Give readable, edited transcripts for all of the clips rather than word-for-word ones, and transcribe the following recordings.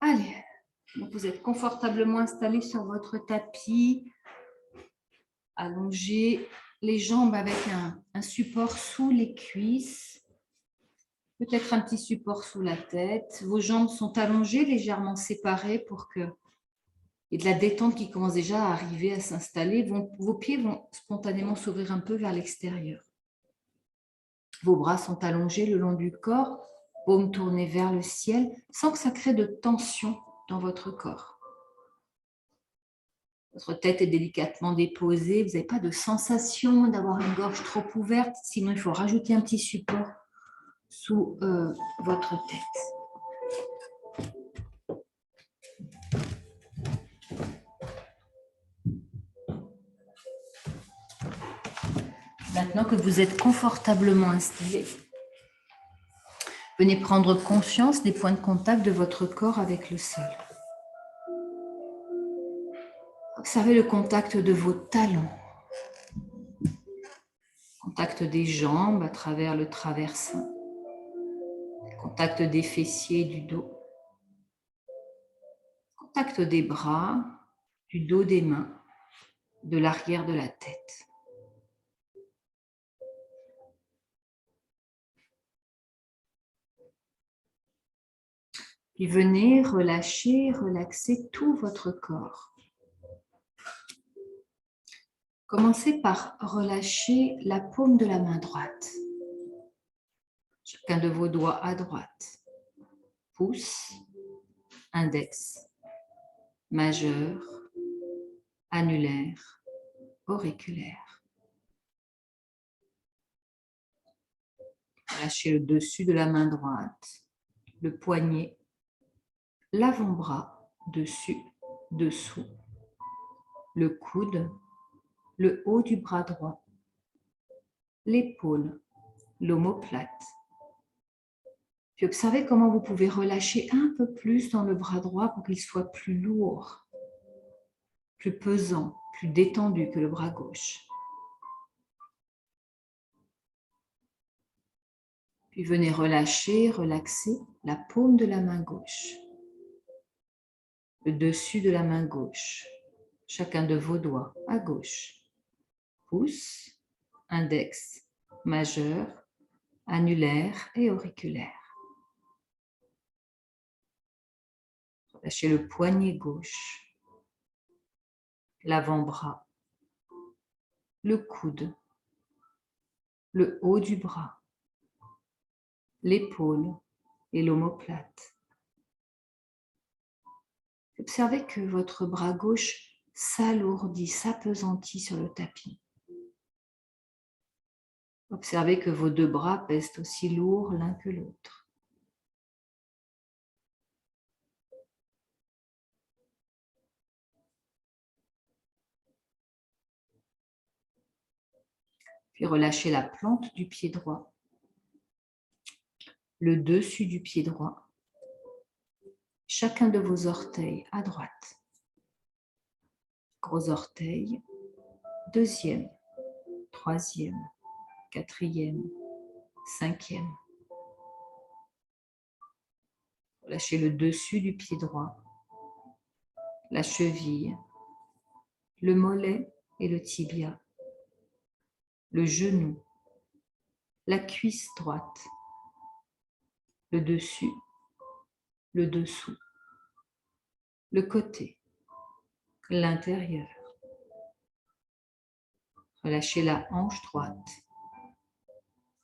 Allez, donc vous êtes confortablement installé sur votre tapis, allongé, les jambes avec un support sous les cuisses, peut-être un petit support sous la tête. Vos jambes sont allongées, légèrement séparées pour que il y ait de la détente qui commence déjà à arriver, à s'installer. Vos pieds vont spontanément s'ouvrir un peu vers l'extérieur. Vos bras sont allongés le long du corps, paumes tournées vers le ciel, sans que ça crée de tension dans votre corps. Votre tête est délicatement déposée, vous n'avez pas de sensation d'avoir une gorge trop ouverte, sinon il faut rajouter un petit support sous votre tête. Maintenant que vous êtes confortablement installé, venez prendre conscience des points de contact de votre corps avec le sol. Observez le contact de vos talons, contact des jambes à travers le traversin, contact des fessiers et du dos, contact des bras, du dos des mains, de l'arrière de la tête. Puis venez relâcher, relaxer tout votre corps. Commencez par relâcher la paume de la main droite. Chacun de vos doigts à droite. Pouce, index, majeur, annulaire, auriculaire. Relâchez le dessus de la main droite, le poignet, l'avant-bras, dessus, dessous, le coude, le haut du bras droit, l'épaule, l'omoplate. Puis observez comment vous pouvez relâcher un peu plus dans le bras droit pour qu'il soit plus lourd, plus pesant, plus détendu que le bras gauche. Puis venez relâcher, relaxer la paume de la main gauche, le dessus de la main gauche, chacun de vos doigts à gauche, pouce, index, majeur, annulaire et auriculaire. Relâchez le poignet gauche, l'avant-bras, le coude, le haut du bras, l'épaule et l'omoplate. Observez que votre bras gauche s'alourdit, s'appesantit sur le tapis. Observez que vos deux bras pèsent aussi lourd l'un que l'autre. Puis relâchez la plante du pied droit, le dessus du pied droit, chacun de vos orteils à droite. Gros orteil, deuxième, troisième, quatrième, cinquième. Relâchez le dessus du pied droit, la cheville, le mollet et le tibia, le genou, la cuisse droite, le dessus, le dessous, le côté, l'intérieur. Relâchez la hanche droite,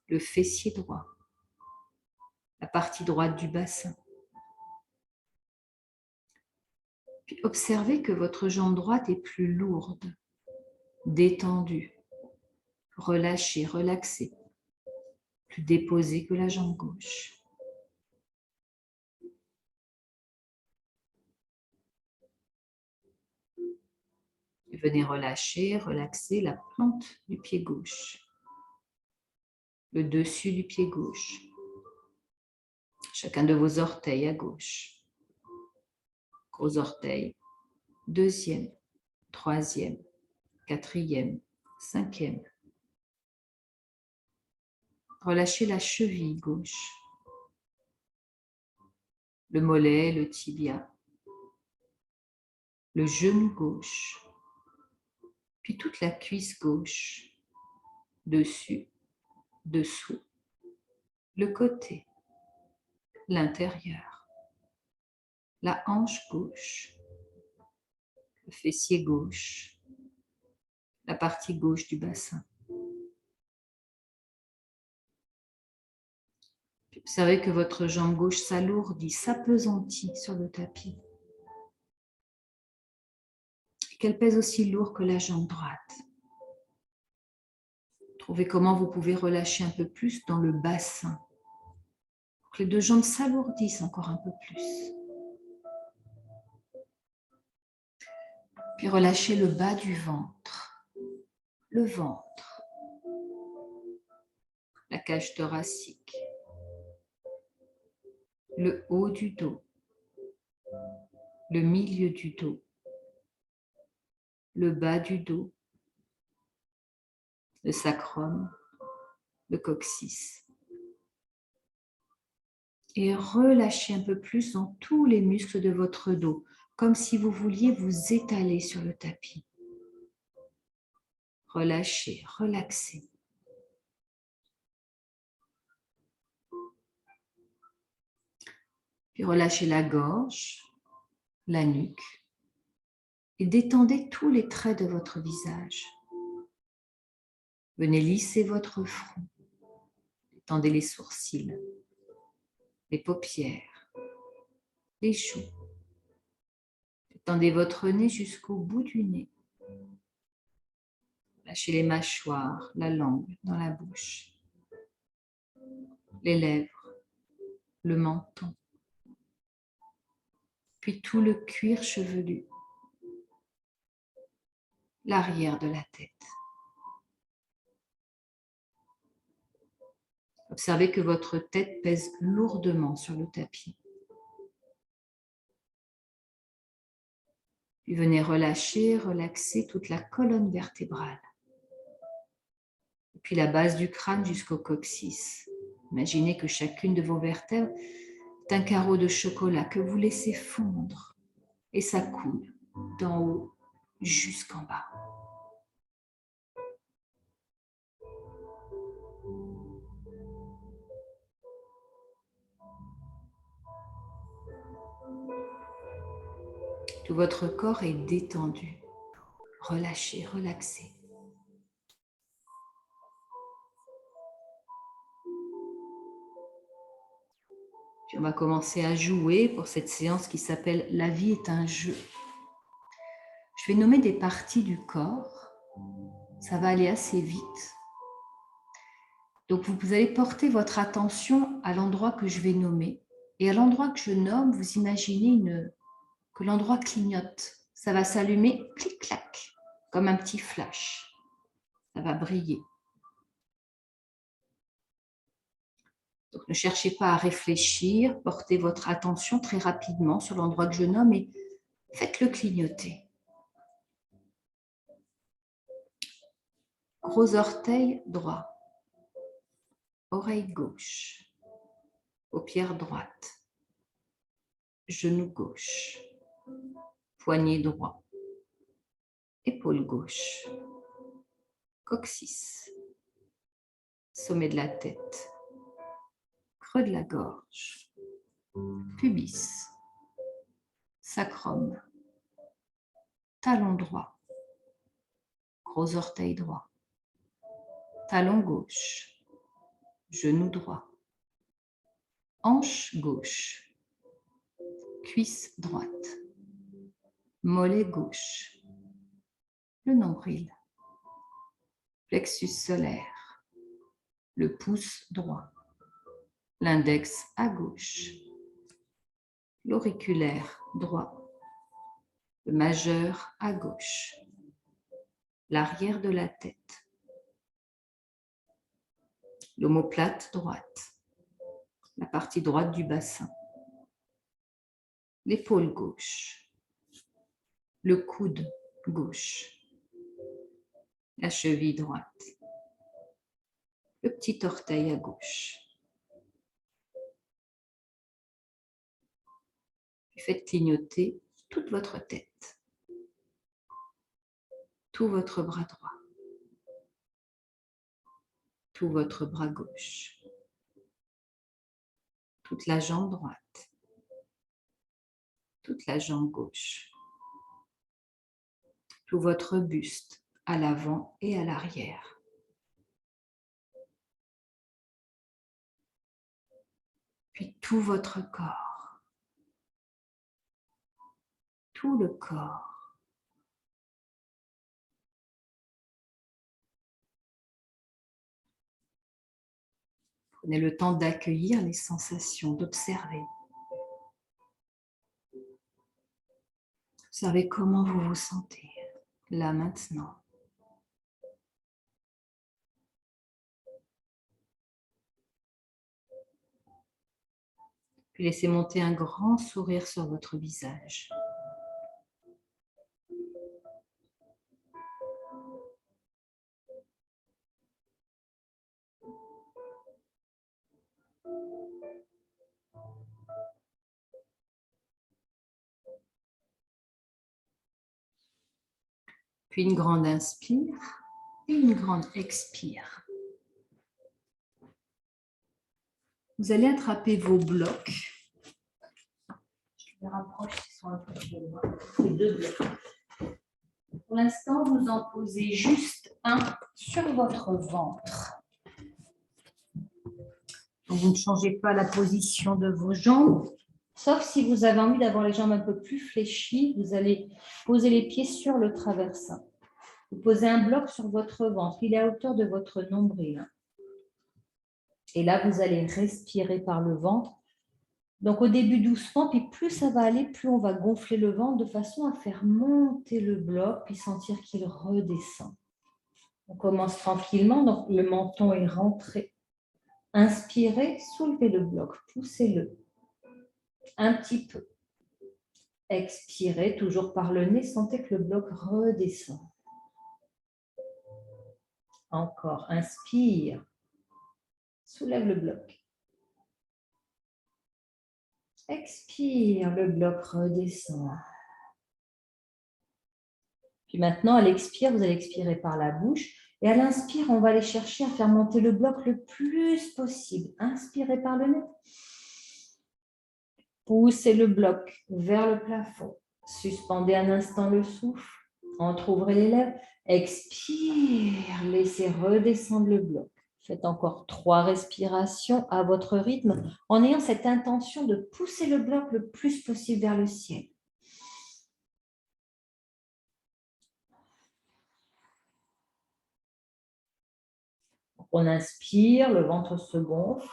le fessier droit, la partie droite du bassin. Puis observez que votre jambe droite est plus lourde, détendue, relâchée, relaxée, plus déposée que la jambe gauche. Et venez relâcher, relaxer la plante du pied gauche, le dessus du pied gauche, chacun de vos orteils à gauche. Gros orteil, deuxième, troisième, quatrième, cinquième. Relâchez la cheville gauche, le mollet, le tibia, le genou gauche, puis toute la cuisse gauche, dessus, dessous, le côté, l'intérieur, la hanche gauche, le fessier gauche, la partie gauche du bassin. Puis observez que votre jambe gauche s'alourdit, s'appesantit sur le tapis. Et qu'elle pèse aussi lourd que la jambe droite. Trouvez comment vous pouvez relâcher un peu plus dans le bassin. Pour que les deux jambes s'alourdissent encore un peu plus. Puis relâchez le bas du ventre, le ventre, la cage thoracique, le haut du dos, le milieu du dos, le bas du dos, le sacrum, le coccyx. Et relâchez un peu plus dans tous les muscles de votre dos, comme si vous vouliez vous étaler sur le tapis. Relâchez, relaxez. Puis relâchez la gorge, la nuque et détendez tous les traits de votre visage. Venez lisser votre front. Détendez les sourcils, les paupières, les joues. Détendez votre nez jusqu'au bout du nez. Lâchez les mâchoires, la langue dans la bouche, les lèvres, le menton, puis tout le cuir chevelu, l'arrière de la tête. Observez que votre tête pèse lourdement sur le tapis. Puis venez relâcher, relaxer toute la colonne vertébrale. Et puis la base du crâne jusqu'au coccyx. Imaginez que chacune de vos vertèbres est un carreau de chocolat que vous laissez fondre et ça coule d'en haut jusqu'en bas. Tout votre corps est détendu. Relâchez, relaxez. Puis on va commencer à jouer pour cette séance qui s'appelle « La vie est un jeu ». Je vais nommer des parties du corps. Ça va aller assez vite. Donc vous allez porter votre attention à l'endroit que je vais nommer. Et à l'endroit que je nomme, vous imaginez que l'endroit clignote. Ça va s'allumer, clic-clac, comme un petit flash. Ça va briller. Donc ne cherchez pas à réfléchir, portez votre attention très rapidement sur l'endroit que je nomme et faites-le clignoter. Gros orteil droit, oreille gauche, paupière droite, genou gauche, poignet droit, épaule gauche, coccyx, sommet de la tête, creux de la gorge, pubis, sacrum, talon droit, gros orteil droit, talon gauche, genou droit, hanche gauche, cuisse droite, mollet gauche, le nombril, plexus solaire, le pouce droit, l'index à gauche, l'auriculaire droit, le majeur à gauche, l'arrière de la tête, l'omoplate droite, la partie droite du bassin, l'épaule gauche, le coude gauche, la cheville droite, le petit orteil à gauche. faites clignoter toute votre tête, tout votre bras droit, tout votre bras gauche, toute la jambe droite, toute la jambe gauche, tout votre buste à l'avant et à l'arrière. Puis tout votre corps, tout le corps. Prenez le temps d'accueillir les sensations, d'observer. Observez comment vous vous sentez, là maintenant. Puis laissez monter un grand sourire sur votre visage. Puis une grande inspire et une grande expire. Vous allez attraper vos blocs. Je les rapproche, ils sont un peu plus loin. Ces deux blocs. Pour l'instant, vous en posez juste un sur votre ventre. Donc, vous ne changez pas la position de vos jambes, sauf si vous avez envie d'avoir les jambes un peu plus fléchies, vous allez poser les pieds sur le traversin. Vous posez un bloc sur votre ventre, il est à hauteur de votre nombril. Et là, vous allez respirer par le ventre. Donc, au début, doucement, puis plus ça va aller, plus on va gonfler le ventre de façon à faire monter le bloc, puis sentir qu'il redescend. On commence tranquillement, donc le menton est rentré. Inspirez, soulevez le bloc, poussez-le un petit peu. Expirez, toujours par le nez, sentez que le bloc redescend. Encore, inspire, soulève le bloc. Expire, le bloc redescend. Puis maintenant, à l'expire, vous allez expirer par la bouche. Et à l'inspire, on va aller chercher à faire monter le bloc le plus possible. Inspirez par le nez. Poussez le bloc vers le plafond. Suspendez un instant le souffle. Entrouvrez les lèvres. Expire. Laissez redescendre le bloc. Faites encore 3 respirations à votre rythme en ayant cette intention de pousser le bloc le plus possible vers le ciel. On inspire, le ventre se gonfle,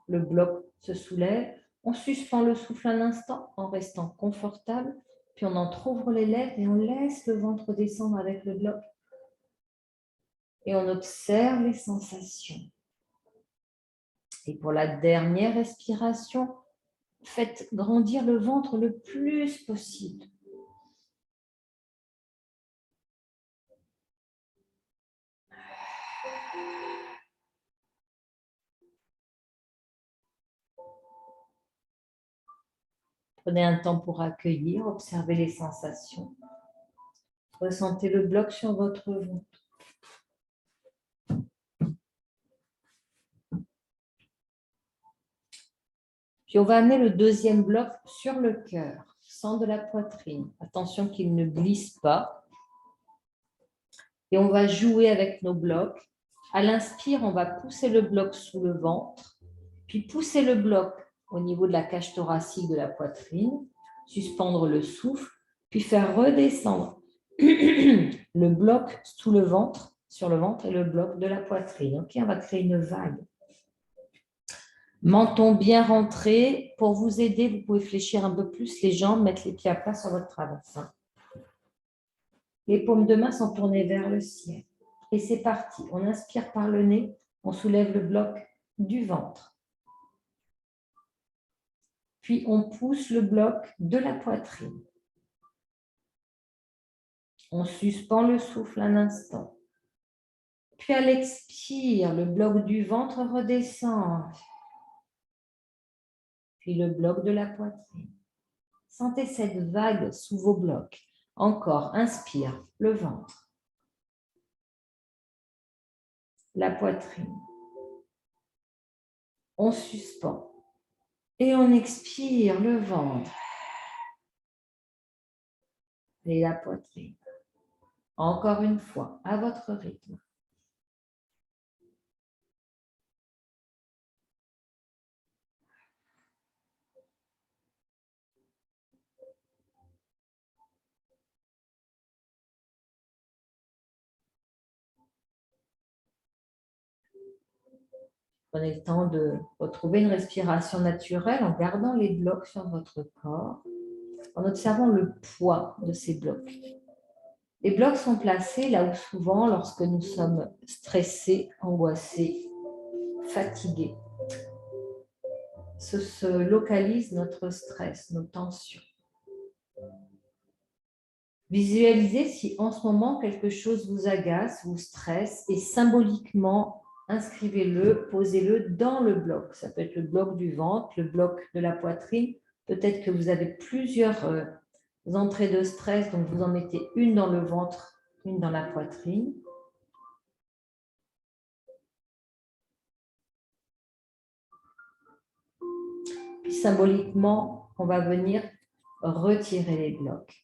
le bloc se soulève. On suspend le souffle un instant en restant confortable, puis on entrouvre les lèvres et on laisse le ventre descendre avec le bloc. Et on observe les sensations. Et pour la dernière respiration, faites grandir le ventre le plus possible. Prenez un temps pour accueillir, observer les sensations. Ressentez le bloc sur votre ventre. Puis on va amener le deuxième bloc sur le cœur, centre de la poitrine. Attention qu'il ne glisse pas. Et on va jouer avec nos blocs. À l'inspire, on va pousser le bloc sous le ventre, puis pousser le bloc au niveau de la cage thoracique de la poitrine, suspendre le souffle, puis faire redescendre le bloc sous le ventre, sur le ventre et le bloc de la poitrine. Ok, on va créer une vague. Menton bien rentré. Pour vous aider, vous pouvez fléchir un peu plus les jambes, mettre les pieds à plat sur votre traversin. Les paumes de main sont tournées vers le ciel. Et c'est parti. On inspire par le nez, on soulève le bloc du ventre. Puis on pousse le bloc de la poitrine. On suspend le souffle un instant. Puis à l'expire, le bloc du ventre redescend. Puis le bloc de la poitrine. Sentez cette vague sous vos blocs. Encore, inspire, le ventre, la poitrine. On suspend et on expire le ventre et la poitrine. Encore une fois, à votre rythme. Prenez le temps de retrouver une respiration naturelle en gardant les blocs sur votre corps, en observant le poids de ces blocs. Les blocs sont placés là où souvent, lorsque nous sommes stressés, angoissés, fatigués, se localise notre stress, nos tensions. Visualisez si en ce moment quelque chose vous agace, vous stresse et symboliquement inscrivez-le, posez-le dans le bloc. Ça peut être le bloc du ventre, le bloc de la poitrine. Peut-être que vous avez plusieurs entrées de stress, donc vous en mettez une dans le ventre, une dans la poitrine. Puis symboliquement, on va venir retirer les blocs.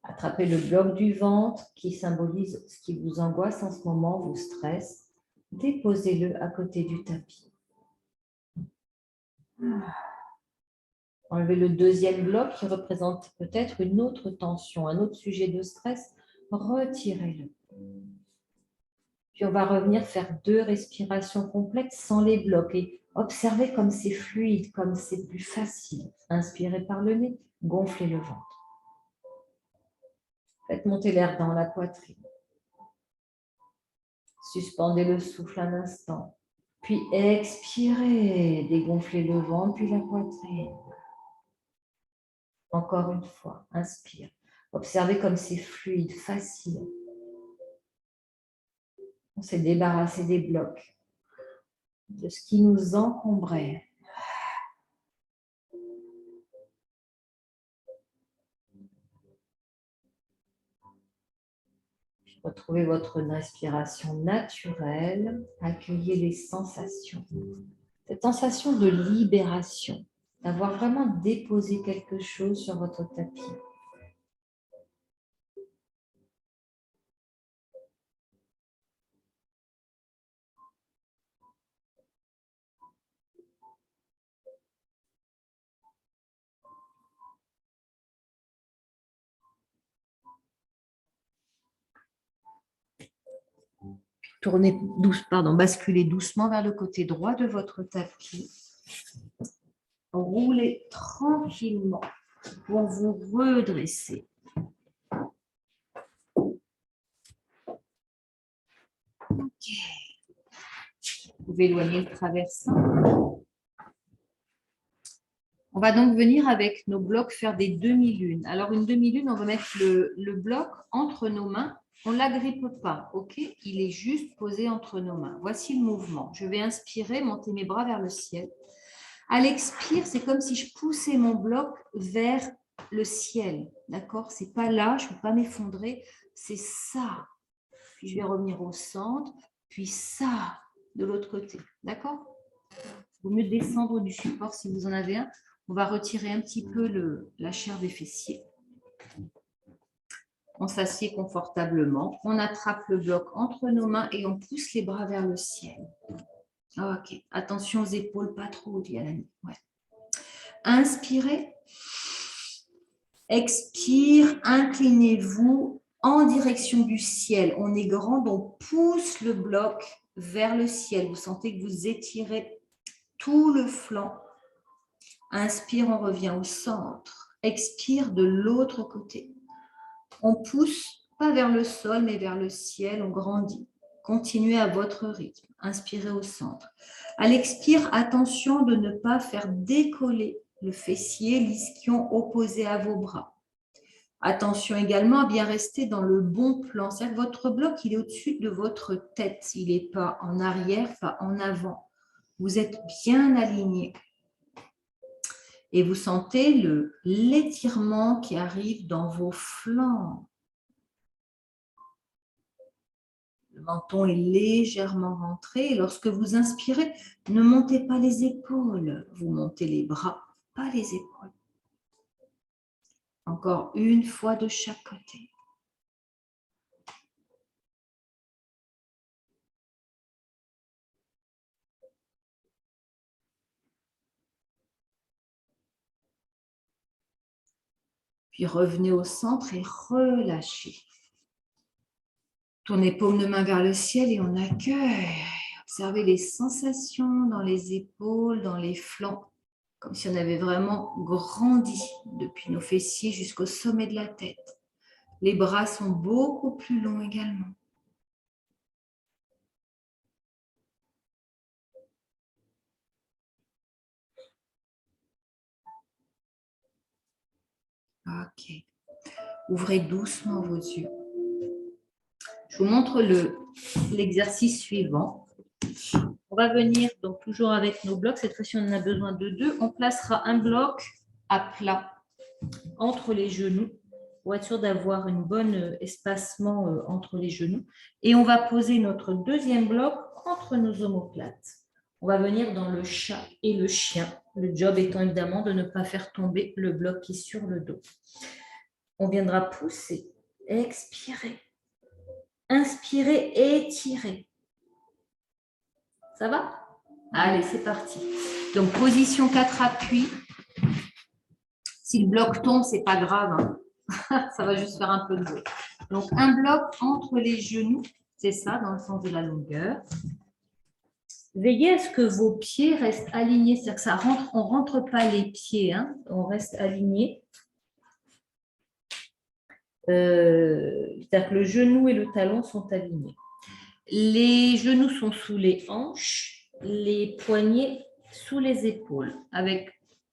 Attrapez le bloc du ventre qui symbolise ce qui vous angoisse en ce moment, vous stresse. Déposez-le à côté du tapis. Enlevez le deuxième bloc qui représente peut-être une autre tension, un autre sujet de stress. Retirez-le. Puis on va revenir faire 2 respirations complètes sans les blocs et observez comme c'est fluide, comme c'est plus facile. Inspirez par le nez, gonflez le ventre. Faites monter l'air dans la poitrine. Suspendez le souffle un instant. Puis expirez, dégonflez le ventre, puis la poitrine. Encore une fois, inspire. Observez comme c'est fluide, facile. On s'est débarrassé des blocs, de ce qui nous encombrait. Retrouvez votre respiration naturelle, accueillez les sensations. Cette sensation de libération, d'avoir vraiment déposé quelque chose sur votre tapis. Basculez doucement vers le côté droit de votre tapis. Roulez tranquillement pour vous redresser. Ok. Vous pouvez éloigner le traversin. On va donc venir avec nos blocs faire des demi-lunes. Alors, une demi-lune, on va mettre le bloc entre nos mains. On ne l'agrippe pas, ok? Il est juste posé entre nos mains. Voici le mouvement. Je vais inspirer, monter mes bras vers le ciel. À l'expire, c'est comme si je poussais mon bloc vers le ciel, d'accord? C'est pas là, je ne peux pas m'effondrer, c'est ça. Puis je vais revenir au centre, puis ça, de l'autre côté, d'accord? Il vaut mieux descendre du support si vous en avez un. On va retirer un petit peu la chair des fessiers. On s'assied confortablement. On attrape le bloc entre nos mains et on pousse les bras vers le ciel. Ok. Attention aux épaules, pas trop hautes, Yalani. Ouais. Inspirez. Expire. Inclinez-vous en direction du ciel. On est grand, on pousse le bloc vers le ciel. Vous sentez que vous étirez tout le flanc. Inspire, on revient au centre. Expire de l'autre côté. On pousse, pas vers le sol, mais vers le ciel, on grandit. Continuez à votre rythme. Inspirez au centre. À l'expire, attention de ne pas faire décoller le fessier, l'ischion opposé à vos bras. Attention également à bien rester dans le bon plan. C'est-à-dire que votre bloc, il est au-dessus de votre tête. Il n'est pas en arrière, pas en avant. Vous êtes bien aligné. Et vous sentez l'étirement qui arrive dans vos flancs. Le menton est légèrement rentré. Et lorsque vous inspirez, ne montez pas les épaules. Vous montez les bras, pas les épaules. Encore une fois de chaque côté. Puis revenez au centre et relâchez. Tournez paume de main vers le ciel et on accueille. Observez les sensations dans les épaules, dans les flancs, comme si on avait vraiment grandi depuis nos fessiers jusqu'au sommet de la tête. Les bras sont beaucoup plus longs également. Ok. Ouvrez doucement vos yeux. Je vous montre l'exercice suivant. On va venir donc toujours avec nos blocs. Cette fois-ci, on en a besoin de deux. On placera un bloc à plat entre les genoux pour être sûr d'avoir un bon espacement entre les genoux. Et on va poser notre deuxième bloc entre nos omoplates. On va venir dans le chat et le chien. Le job étant évidemment de ne pas faire tomber le bloc qui est sur le dos. On viendra pousser, expirer. Inspirez, étirez. Ça va? Allez, c'est parti. Donc, position 4 appuis. Si le bloc tombe, ce n'est pas grave. Hein. Ça va juste faire un peu de bruit. Donc, un bloc entre les genoux. C'est ça, dans le sens de la longueur. Veillez à ce que vos pieds restent alignés. C'est-à-dire que ça rentre, on ne rentre pas les pieds. Hein. On reste aligné. C'est-à-dire que le genou et le talon sont alignés. Les genoux sont sous les hanches, les poignets sous les épaules.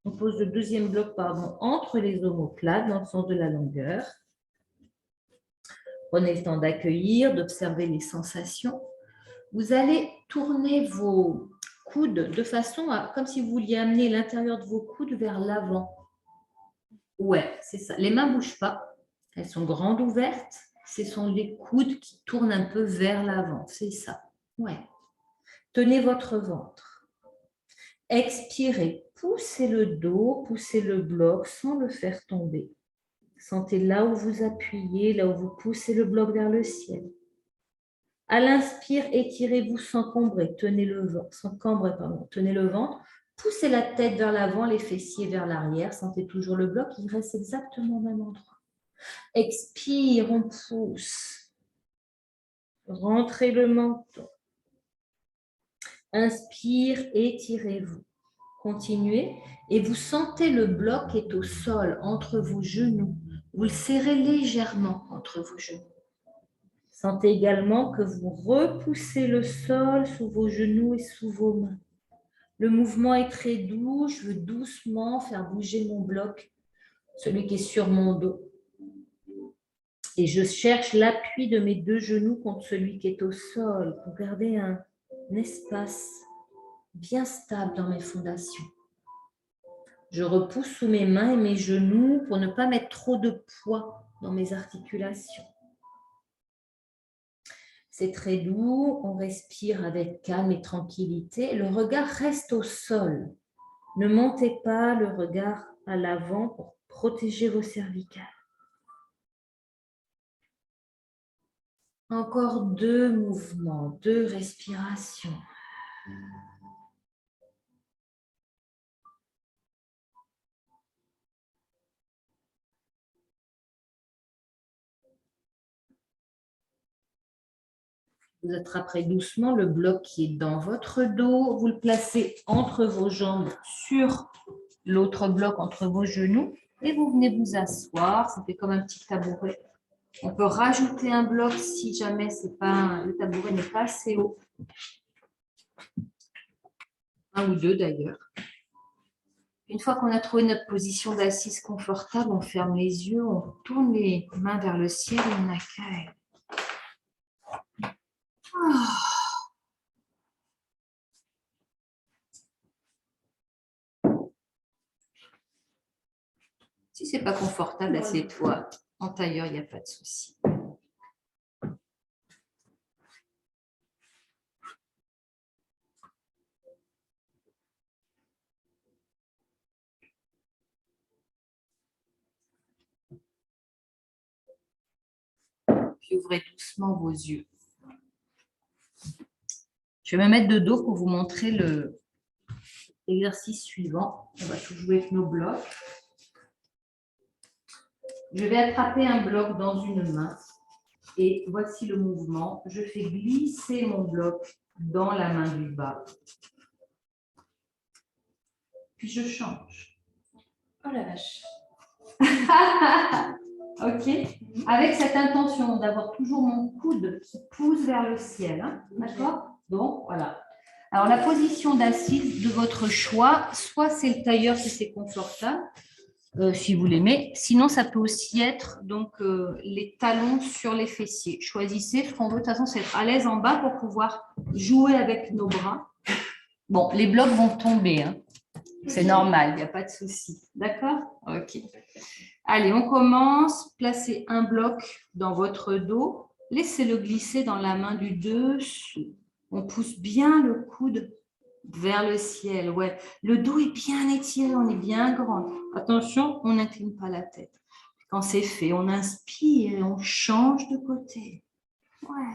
On pose le deuxième bloc entre les omoplates dans le sens de la longueur. Prenez le temps d'accueillir, d'observer les sensations. Vous allez tourner vos coudes de façon comme si vous vouliez amener l'intérieur de vos coudes vers l'avant. Ouais, c'est ça. Les mains ne bougent pas. Elles sont grandes ouvertes. Ce sont les coudes qui tournent un peu vers l'avant. C'est ça. Ouais. Tenez votre ventre. Expirez. Poussez le dos, poussez le bloc sans le faire tomber. Sentez là où vous appuyez, là où vous poussez le bloc vers le ciel. À l'inspire, étirez-vous sans cambrer. Tenez le ventre. Poussez la tête vers l'avant, les fessiers vers l'arrière. Sentez toujours le bloc. Il reste exactement au même endroit. Expire, on pousse. Rentrez le menton. Inspire, étirez-vous. Continuez et vous sentez le bloc est au sol, entre vos genoux. Vous le serrez légèrement entre vos genoux. Sentez également que vous repoussez le sol sous vos genoux et sous vos mains. Le mouvement est très doux. Je veux doucement faire bouger mon bloc, celui qui est sur mon dos. Et je cherche l'appui de mes deux genoux contre celui qui est au sol pour garder un espace bien stable dans mes fondations. Je repousse sous mes mains et mes genoux pour ne pas mettre trop de poids dans mes articulations. C'est très doux, on respire avec calme et tranquillité. Le regard reste au sol. Ne montez pas le regard à l'avant pour protéger vos cervicales. Encore 2 mouvements, 2 respirations. Vous attraperez doucement le bloc qui est dans votre dos. Vous le placez entre vos jambes sur l'autre bloc entre vos genoux. Et vous venez vous asseoir. Ça fait comme un petit tabouret. On peut rajouter un bloc si jamais le tabouret n'est pas assez haut. 1 ou 2 d'ailleurs. Une fois qu'on a trouvé notre position d'assise confortable, on ferme les yeux, on tourne les mains vers le ciel et on accueille. Si ce n'est pas confortable, assieds-toi en tailleur, il n'y a pas de souci. Puis ouvrez doucement vos yeux. Je vais me mettre de dos pour vous montrer l'exercice suivant. On va tout jouer avec nos blocs. Je vais attraper un bloc dans une main et voici le mouvement. Je fais glisser mon bloc dans la main du bas. Puis je change. Oh la vache. Ok. Avec cette intention d'avoir toujours mon coude qui pousse vers le ciel. Hein. D'accord? Donc, voilà. Alors, la position d'assise de votre choix, soit c'est le tailleur si c'est confortable, si vous l'aimez. Sinon, ça peut aussi être donc, les talons sur les fessiers. Choisissez ce qu'on veut. De toute façon, c'est être à l'aise en bas pour pouvoir jouer avec nos bras. Bon, les blocs vont tomber. Hein. C'est normal, il n'y a pas de souci. D'accord? Ok. Allez, on commence. Placez un bloc dans votre dos. Laissez-le glisser dans la main du dessous. On pousse bien le coude vers le ciel. Ouais. Le dos est bien étiré, on est bien grand. Attention, on n'incline pas la tête. Quand c'est fait, on inspire et on change de côté. Ouais.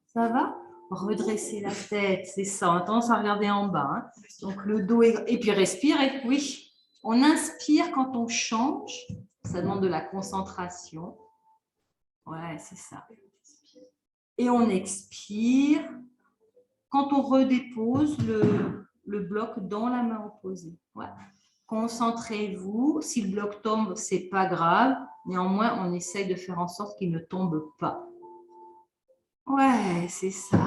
Ça va? Redresser la tête, c'est ça. On a tendance à regarder en bas. Hein. Donc, le dos est... Et puis, respirez. Oui. On inspire quand on change. Ça demande de la concentration. Ouais, c'est ça. Et on expire quand on redépose le bloc dans la main opposée. Ouais. Concentrez-vous. Si le bloc tombe, ce n'est pas grave. Néanmoins, on essaye de faire en sorte qu'il ne tombe pas. Ouais, c'est ça.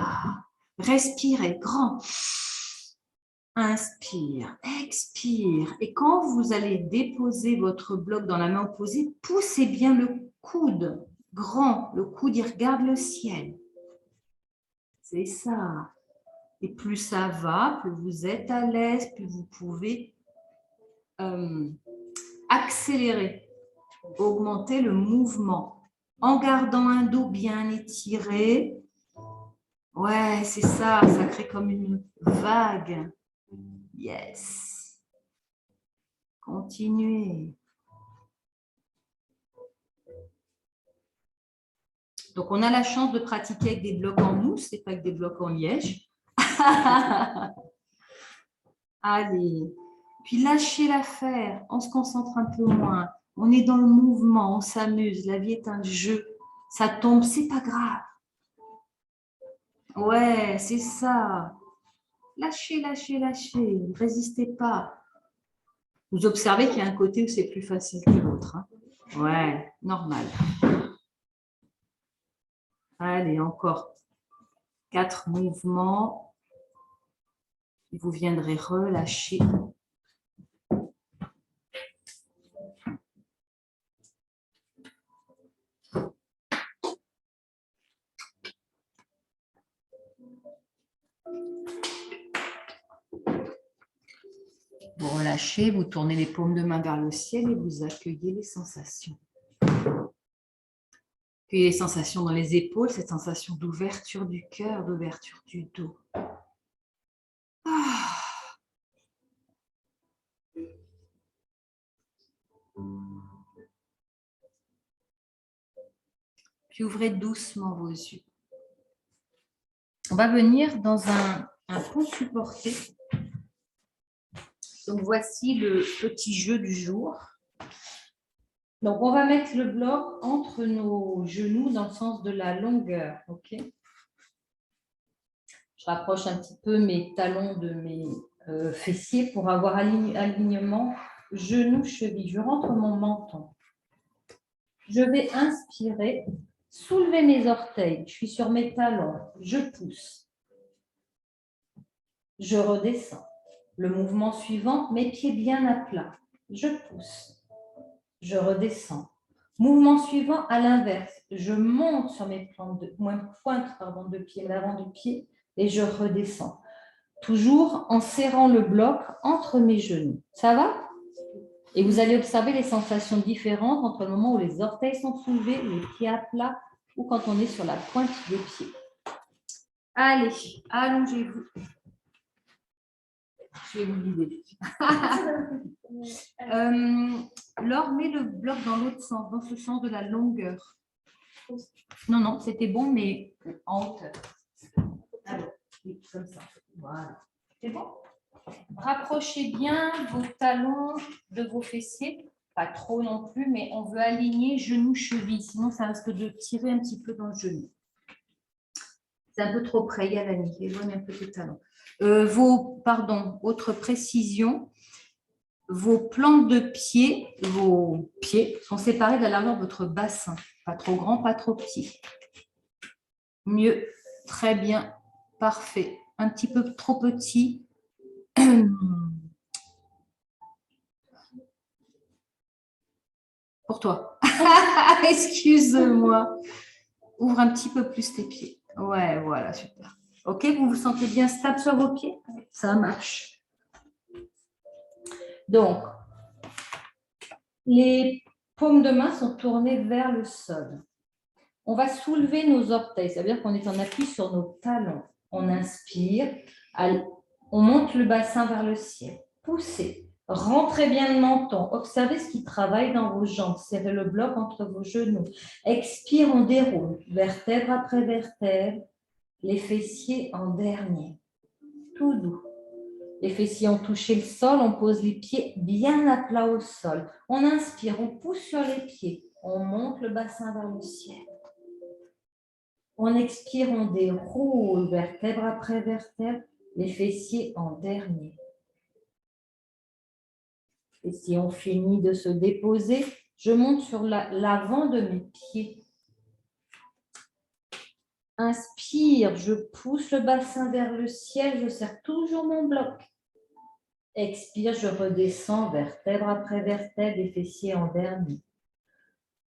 Respirez grand. Inspire, expire. Et quand vous allez déposer votre bloc dans la main opposée, poussez bien le coude grand. Le coude, il regarde le ciel. C'est ça. Et plus ça va, plus vous êtes à l'aise, plus vous pouvez accélérer, augmenter le mouvement en gardant un dos bien étiré. Ouais, c'est ça, ça crée comme une vague. Yes. Continuez. Donc, on a la chance de pratiquer avec des blocs en mousse et pas avec des blocs en liège. Allez. Puis, lâchez l'affaire. On se concentre un peu moins. On est dans le mouvement, on s'amuse. La vie est un jeu. Ça tombe, c'est pas grave. Ouais, c'est ça. Lâchez, lâchez, lâchez. Ne résistez pas. Vous observez qu'il y a un côté où c'est plus facile que l'autre. Hein. Ouais, normal. Allez, encore 4 mouvements. Et vous viendrez relâcher. Vous relâchez, vous tournez les paumes de main vers le ciel et vous accueillez les sensations. Accueillez les sensations dans les épaules, cette sensation d'ouverture du cœur, d'ouverture du dos. Ah. Puis ouvrez doucement vos yeux. On va venir dans un pont supporté. Donc, voici le petit jeu du jour. Donc, on va mettre le bloc entre nos genoux dans le sens de la longueur. Ok. Je rapproche un petit peu mes talons de mes fessiers pour avoir alignement genou-cheville. Je rentre mon menton. Je vais inspirer, soulever mes orteils. Je suis sur mes talons. Je pousse. Je redescends. Le mouvement suivant, mes pieds bien à plat. Je pousse. Je redescends. Mouvement suivant, à l'inverse. Je monte sur mes pointes de pied, l'avant du pied, et je redescends. Toujours en serrant le bloc entre mes genoux. Ça va? Et vous allez observer les sensations différentes entre le moment où les orteils sont soulevés, les pieds à plat ou quand on est sur la pointe des pieds. Allez, allongez-vous. Je vais vous guider. Laure, mets le bloc dans l'autre sens, dans ce sens de la longueur. Non, non, c'était bon, mais en hauteur. Alors, comme ça. Voilà. C'est bon? Rapprochez bien vos talons de vos fessiers. Pas trop non plus, mais on veut aligner genou-cheville. Sinon, ça risque de tirer un petit peu dans le genou. C'est un peu trop près, Yalani. Éloigne un peu tes talons. Autre précision. Vos plantes de pied, vos pieds sont séparés de la largeur de votre bassin. Pas trop grand, pas trop petit. Mieux, très bien, parfait. Un petit peu trop petit. Pour toi. Excuse-moi. Ouvre un petit peu plus tes pieds. Ouais, voilà, super. Ok, vous vous sentez bien stable sur vos pieds? Ça marche. Donc, les paumes de main sont tournées vers le sol. On va soulever nos orteils, ça veut dire qu'on est en appui sur nos talons. On inspire, on monte le bassin vers le ciel. Poussez. Rentrez bien le menton. Observez ce qui travaille dans vos jambes. Serrez le bloc entre vos genoux. Expire, on déroule. Vertèbre après vertèbre. Les fessiers en dernier. Tout doux. Les fessiers ont touché le sol. On pose les pieds bien à plat au sol. On inspire, on pousse sur les pieds. On monte le bassin vers le ciel. On expire, on déroule. Vertèbre après vertèbre. Les fessiers en dernier. Et si on finit de se déposer, je monte sur l'avant de mes pieds. Inspire, je pousse le bassin vers le ciel, je serre toujours mon bloc. Expire, je redescends, vertèbre après vertèbre, les fessiers en dernier.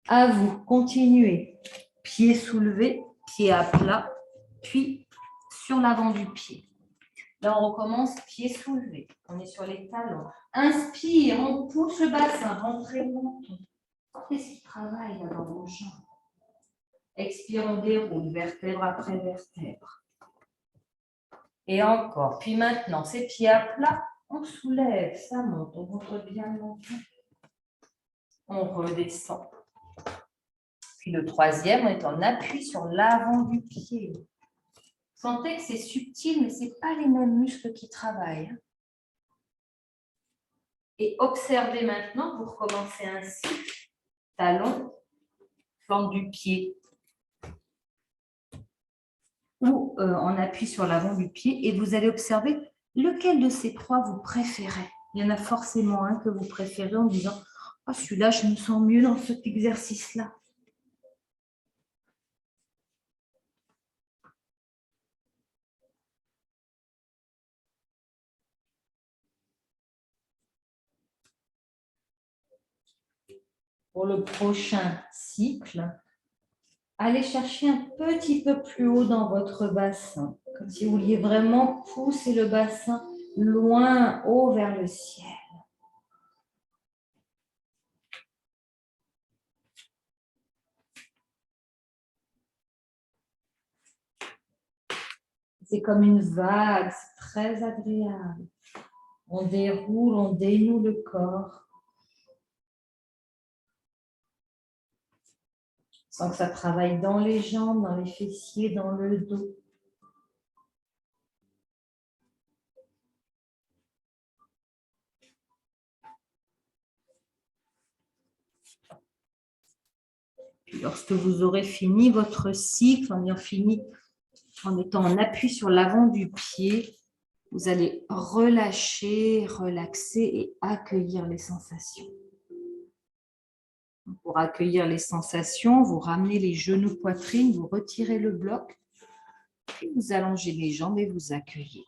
À vous, continuez. Pieds soulevés, pieds à plat, puis sur l'avant du pied. Là, on recommence, pieds soulevés. On est sur les talons. Inspire, on pousse le bassin, rentrez le menton. Qu'est-ce qui travaille là dans vos jambes? Expire, on déroule, vertèbre après vertèbre. Et encore. Puis maintenant, ces pieds à plat, on soulève, ça monte, on monte bien le menton. On redescend. Puis le troisième, on est en appui sur l'avant du pied. Sentez que c'est subtil, mais ce n'est pas les mêmes muscles qui travaillent. Et observez maintenant, vous recommencez ainsi, talon, plante du pied, ou en appui sur l'avant du pied, et vous allez observer lequel de ces trois vous préférez. Il y en a forcément un que vous préférez en disant « Oh, celui-là, je me sens mieux dans cet exercice-là. » Pour le prochain cycle, allez chercher un petit peu plus haut dans votre bassin, comme si vous vouliez vraiment pousser le bassin loin, haut vers le ciel. C'est comme une vague, c'est très agréable. On déroule, on dénoue le corps. Sans que ça travaille dans les jambes, dans les fessiers, dans le dos. Puis lorsque vous aurez fini votre cycle, en ayant fini, en étant en appui sur l'avant du pied, vous allez relâcher, relaxer et accueillir les sensations. Pour accueillir les sensations, vous ramenez les genoux poitrine, vous retirez le bloc, puis vous allongez les jambes et vous accueillez.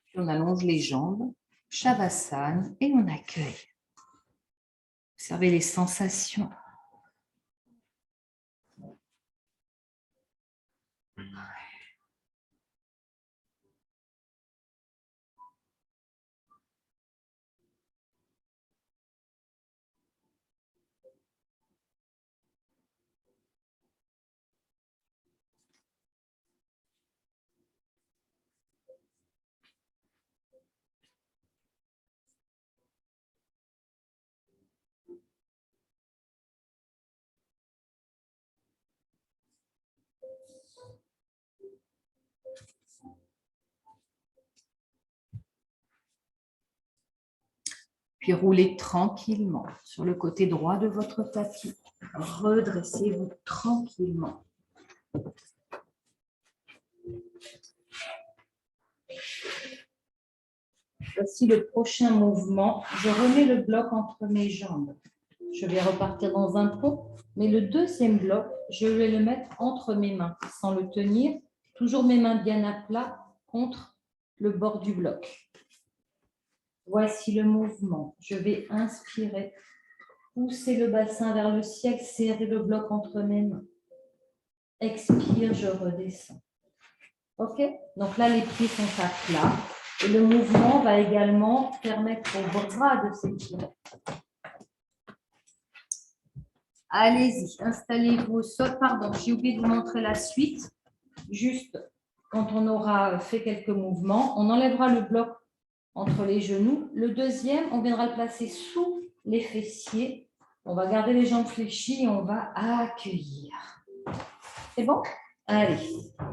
Puis on allonge les jambes, Shavasana, et on accueille. Observez les sensations. Puis roulez tranquillement sur le côté droit de votre tapis. Redressez-vous tranquillement. Voici le prochain mouvement. Je remets le bloc entre mes jambes. Je vais repartir dans un pont, mais le deuxième bloc, je vais le mettre entre mes mains, sans le tenir. Toujours mes mains bien à plat contre le bord du bloc. Voici le mouvement. Je vais inspirer, pousser le bassin vers le ciel, serrer le bloc entre mes mains. Expire, je redescends. OK? Donc là, les pieds sont à plat. Et le mouvement va également permettre aux bras de s'étirer. Allez-y, installez-vous au sol. Pardon, j'ai oublié de vous montrer la suite. Juste quand on aura fait quelques mouvements, on enlèvera le bloc entre les genoux. Le deuxième, on viendra le placer sous les fessiers. On va garder les jambes fléchies et on va accueillir. C'est bon? Allez.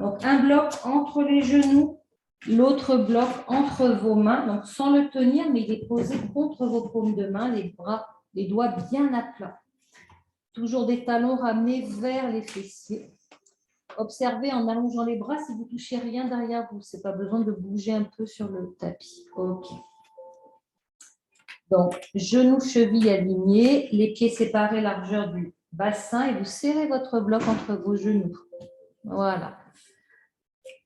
Donc, un bloc entre les genoux, l'autre bloc entre vos mains. Donc, sans le tenir, mais il est posé contre vos paumes de main, les bras, les doigts bien à plat. Toujours des talons ramenés vers les fessiers. Observez en allongeant les bras si vous ne touchez rien derrière vous. Ce n'est pas besoin de bouger un peu sur le tapis. OK. Donc, genoux, chevilles alignés, les pieds séparés, largeur du bassin et vous serrez votre bloc entre vos genoux. Voilà.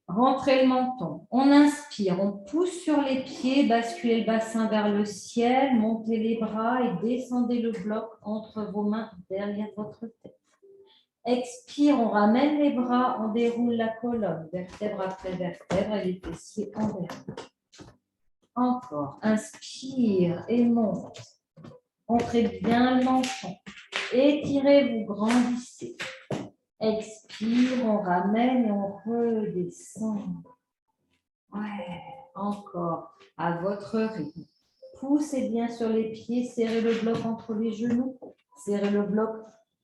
Rentrez le menton. On inspire, on pousse sur les pieds, basculez le bassin vers le ciel, montez les bras et descendez le bloc entre vos mains derrière votre tête. Expire, on ramène les bras, on déroule la colonne, vertèbre après vertèbre et les fessiers envers. Encore, inspire et monte. Entrez bien le menton. Étirez-vous, grandissez. Expire, on ramène et on redescend. Ouais, encore, à votre rythme. Poussez bien sur les pieds, serrez le bloc entre les genoux, serrez le bloc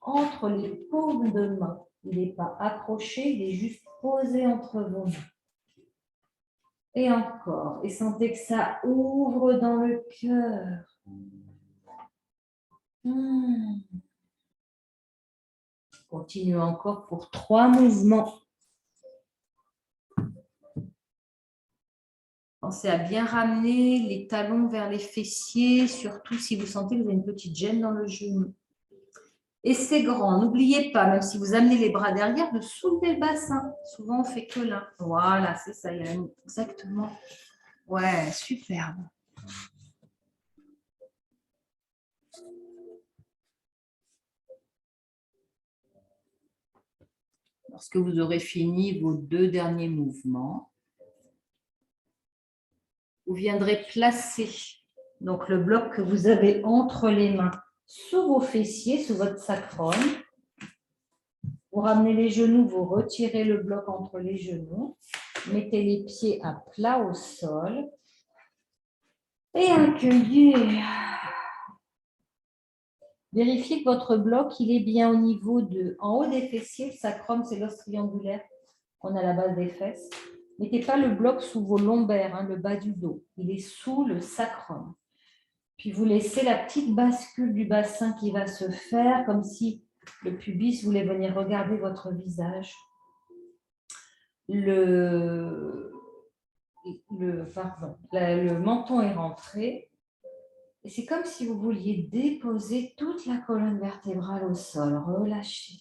entre les paumes de main. Il n'est pas accroché, il est juste posé entre vos mains. Et encore, et sentez que ça ouvre dans le cœur. Continuez encore pour 3 mouvements. Pensez à bien ramener les talons vers les fessiers, surtout si vous sentez que vous avez une petite gêne dans le genou. Et c'est grand. N'oubliez pas, même si vous amenez les bras derrière, de soulever le bassin. Souvent, on fait que là. Voilà, c'est ça. Il y a exactement. Ouais, superbe. Lorsque vous aurez fini vos 2 derniers mouvements, vous viendrez placer donc le bloc que vous avez entre les mains sous vos fessiers, sous votre sacrum. Vous ramenez les genoux, vous retirez le bloc entre les genoux. Mettez les pieds à plat au sol. Et accueillez. Vérifiez que votre bloc, il est bien au niveau de, en haut des fessiers. Le sacrum, c'est l'os triangulaire qu'on a à la base des fesses. Mettez pas le bloc sous vos lombaires, hein, le bas du dos. Il est sous le sacrum. Puis vous laissez la petite bascule du bassin qui va se faire, comme si le pubis voulait venir regarder votre visage. Le menton est rentré. Et c'est comme si vous vouliez déposer toute la colonne vertébrale au sol. Relâchez.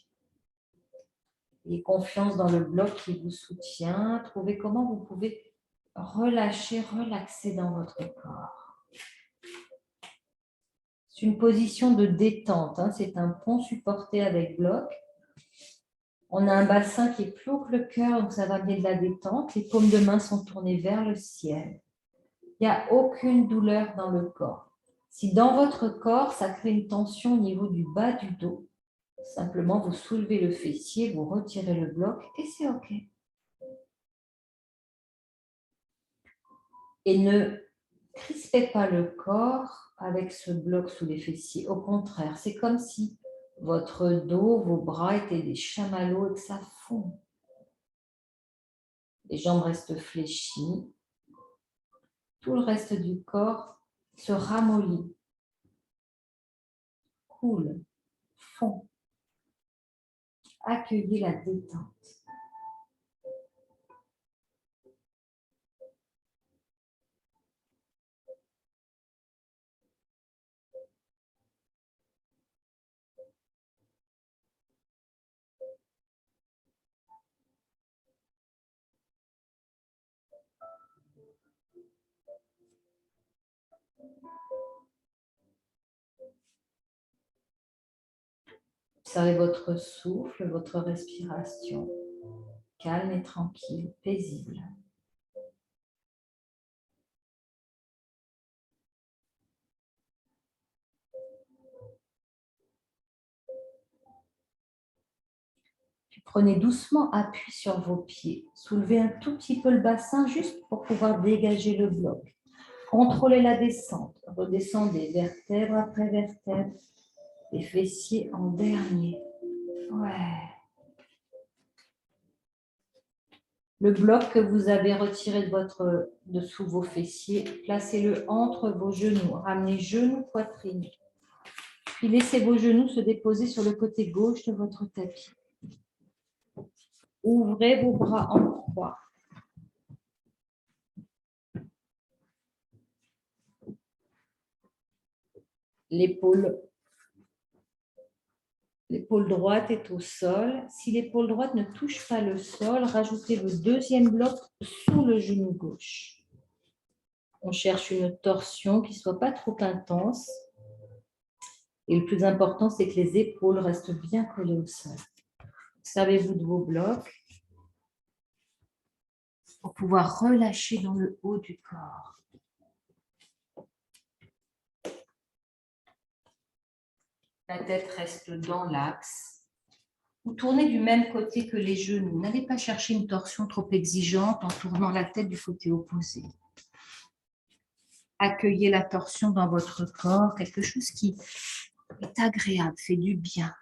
Ayez confiance dans le bloc qui vous soutient. Trouvez comment vous pouvez relâcher, relaxer dans votre corps. C'est une position de détente. Hein. C'est un pont supporté avec bloc. On a un bassin qui est plus haut que le cœur, donc ça va amener de la détente. Les paumes de main sont tournées vers le ciel. Il n'y a aucune douleur dans le corps. Si dans votre corps, ça crée une tension au niveau du bas du dos, simplement vous soulevez le fessier, vous retirez le bloc et c'est OK. Et ne crispez pas le corps avec ce bloc sous les fessiers. Au contraire, c'est comme si votre dos, vos bras étaient des chamallows et que ça fond. Les jambes restent fléchies. Tout le reste du corps se ramollit. coule, fond. Accueillez la détente. Observez votre souffle, votre respiration, calme et tranquille, paisible. Puis prenez doucement appui sur vos pieds. Soulevez un tout petit peu le bassin juste pour pouvoir dégager le bloc. Contrôlez la descente. Redescendez vertèbre après vertèbre. Les fessiers en dernier. Ouais. Le bloc que vous avez retiré de sous vos fessiers, placez-le entre vos genoux. Ramenez genoux, poitrine. Puis laissez vos genoux se déposer sur le côté gauche de votre tapis. Ouvrez vos bras en croix. L'épaule droite est au sol. Si l'épaule droite ne touche pas le sol, rajoutez le deuxième bloc sous le genou gauche. On cherche une torsion qui ne soit pas trop intense. Et le plus important, c'est que les épaules restent bien collées au sol. Servez-vous de vos blocs pour pouvoir relâcher dans le haut du corps. La tête reste dans l'axe. Vous tournez du même côté que les genoux. N'allez pas chercher une torsion trop exigeante en tournant la tête du côté opposé. Accueillez la torsion dans votre corps, quelque chose qui est agréable, fait du bien.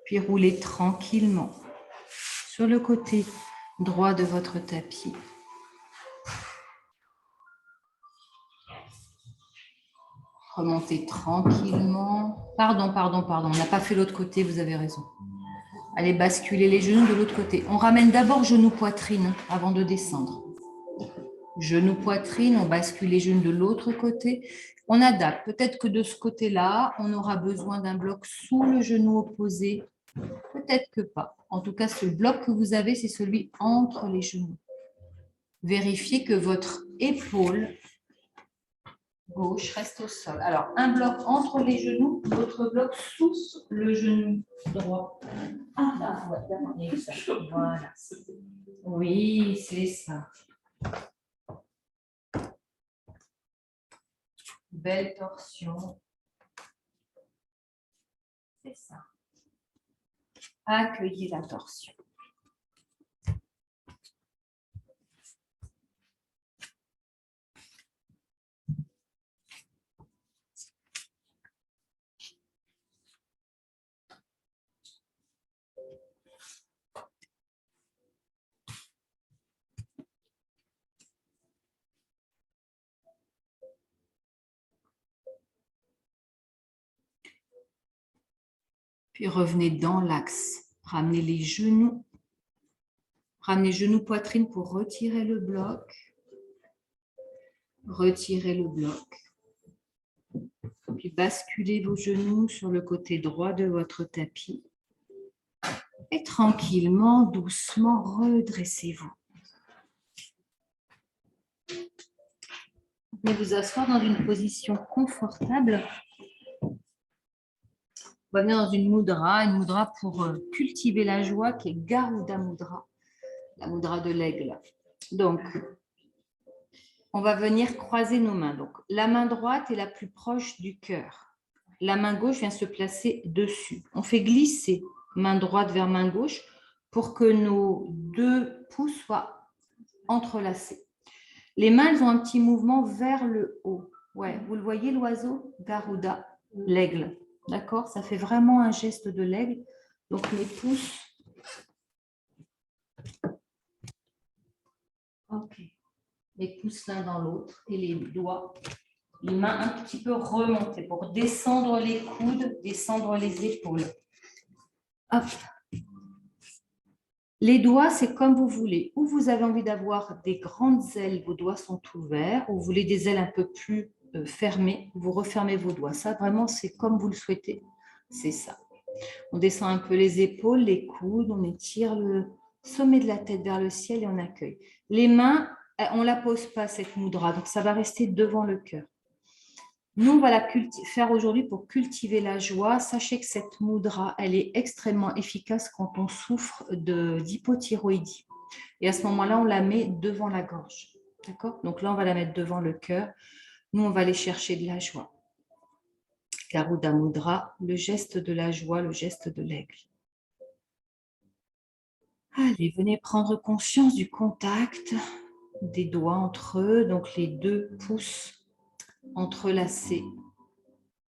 Puis roulez tranquillement sur le côté droit de votre tapis. Remontez tranquillement. Pardon, on n'a pas fait l'autre côté, vous avez raison. Allez basculer les genoux de l'autre côté. On ramène d'abord genou-poitrine avant de descendre. Genou-poitrine, on bascule les genoux de l'autre côté. On adapte. Peut-être que de ce côté-là, on aura besoin d'un bloc sous le genou opposé. Peut-être que pas. En tout cas, ce bloc que vous avez, c'est celui entre les genoux. Vérifiez que votre épaule gauche reste au sol. Alors, un bloc entre les genoux, l'autre bloc sous le genou droit. Ah, là, voilà. Oui, c'est ça. Belle torsion. C'est ça. Accueillez la torsion. Puis revenez dans l'axe. Ramenez les genoux. Ramenez genoux poitrine pour retirer le bloc. Retirez le bloc. Puis basculez vos genoux sur le côté droit de votre tapis. Et tranquillement, doucement, redressez-vous. Vous pouvez vous asseoir dans une position confortable. On va venir dans une mudra pour cultiver la joie qui est Garuda Mudra, la mudra de l'aigle. Donc, on va venir croiser nos mains. Donc, la main droite est la plus proche du cœur. La main gauche vient se placer dessus. On fait glisser main droite vers main gauche pour que nos deux pouces soient entrelacés. Les mains, elles ont un petit mouvement vers le haut. Ouais, vous le voyez, l'oiseau Garuda, l'aigle. D'accord? Ça fait vraiment un geste de l'aigle. Donc, les pouces. OK. Les pouces l'un dans l'autre et les doigts, les mains un petit peu remontées pour descendre les coudes, descendre les épaules. Hop. Les doigts, c'est comme vous voulez. Ou vous avez envie d'avoir des grandes ailes, vos doigts sont ouverts, ou vous voulez des ailes un peu plus fermées, vous refermez vos doigts. Ça, vraiment, c'est comme vous le souhaitez. C'est ça. On descend un peu les épaules, les coudes, on étire le sommet de la tête vers le ciel et on accueille. Les mains, on ne la pose pas, cette mudra, donc ça va rester devant le cœur. Nous, on va la faire aujourd'hui pour cultiver la joie. Sachez que cette mudra, elle est extrêmement efficace quand on souffre d'hypothyroïdie. Et à ce moment-là, on la met devant la gorge. D'accord? Donc là, on va la mettre devant le cœur. Nous, on va aller chercher de la joie. Garuda Mudra, le geste de la joie, le geste de l'aigle. Allez, venez prendre conscience du contact des doigts entre eux, donc les deux pouces entrelacés,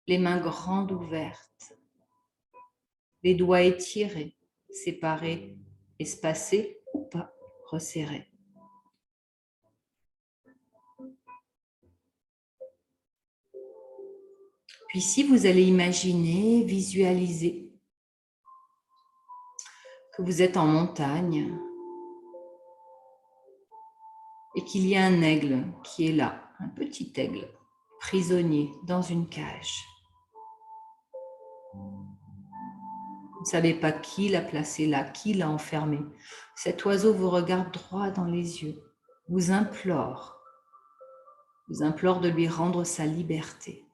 les mains grandes ouvertes, les doigts étirés, séparés, espacés ou pas, resserrés. Puis si vous allez imaginer, visualiser que vous êtes en montagne et qu'il y a un aigle qui est là, un petit aigle, prisonnier dans une cage. Vous ne savez pas qui l'a placé là, qui l'a enfermé. Cet oiseau vous regarde droit dans les yeux, vous implore de lui rendre sa liberté.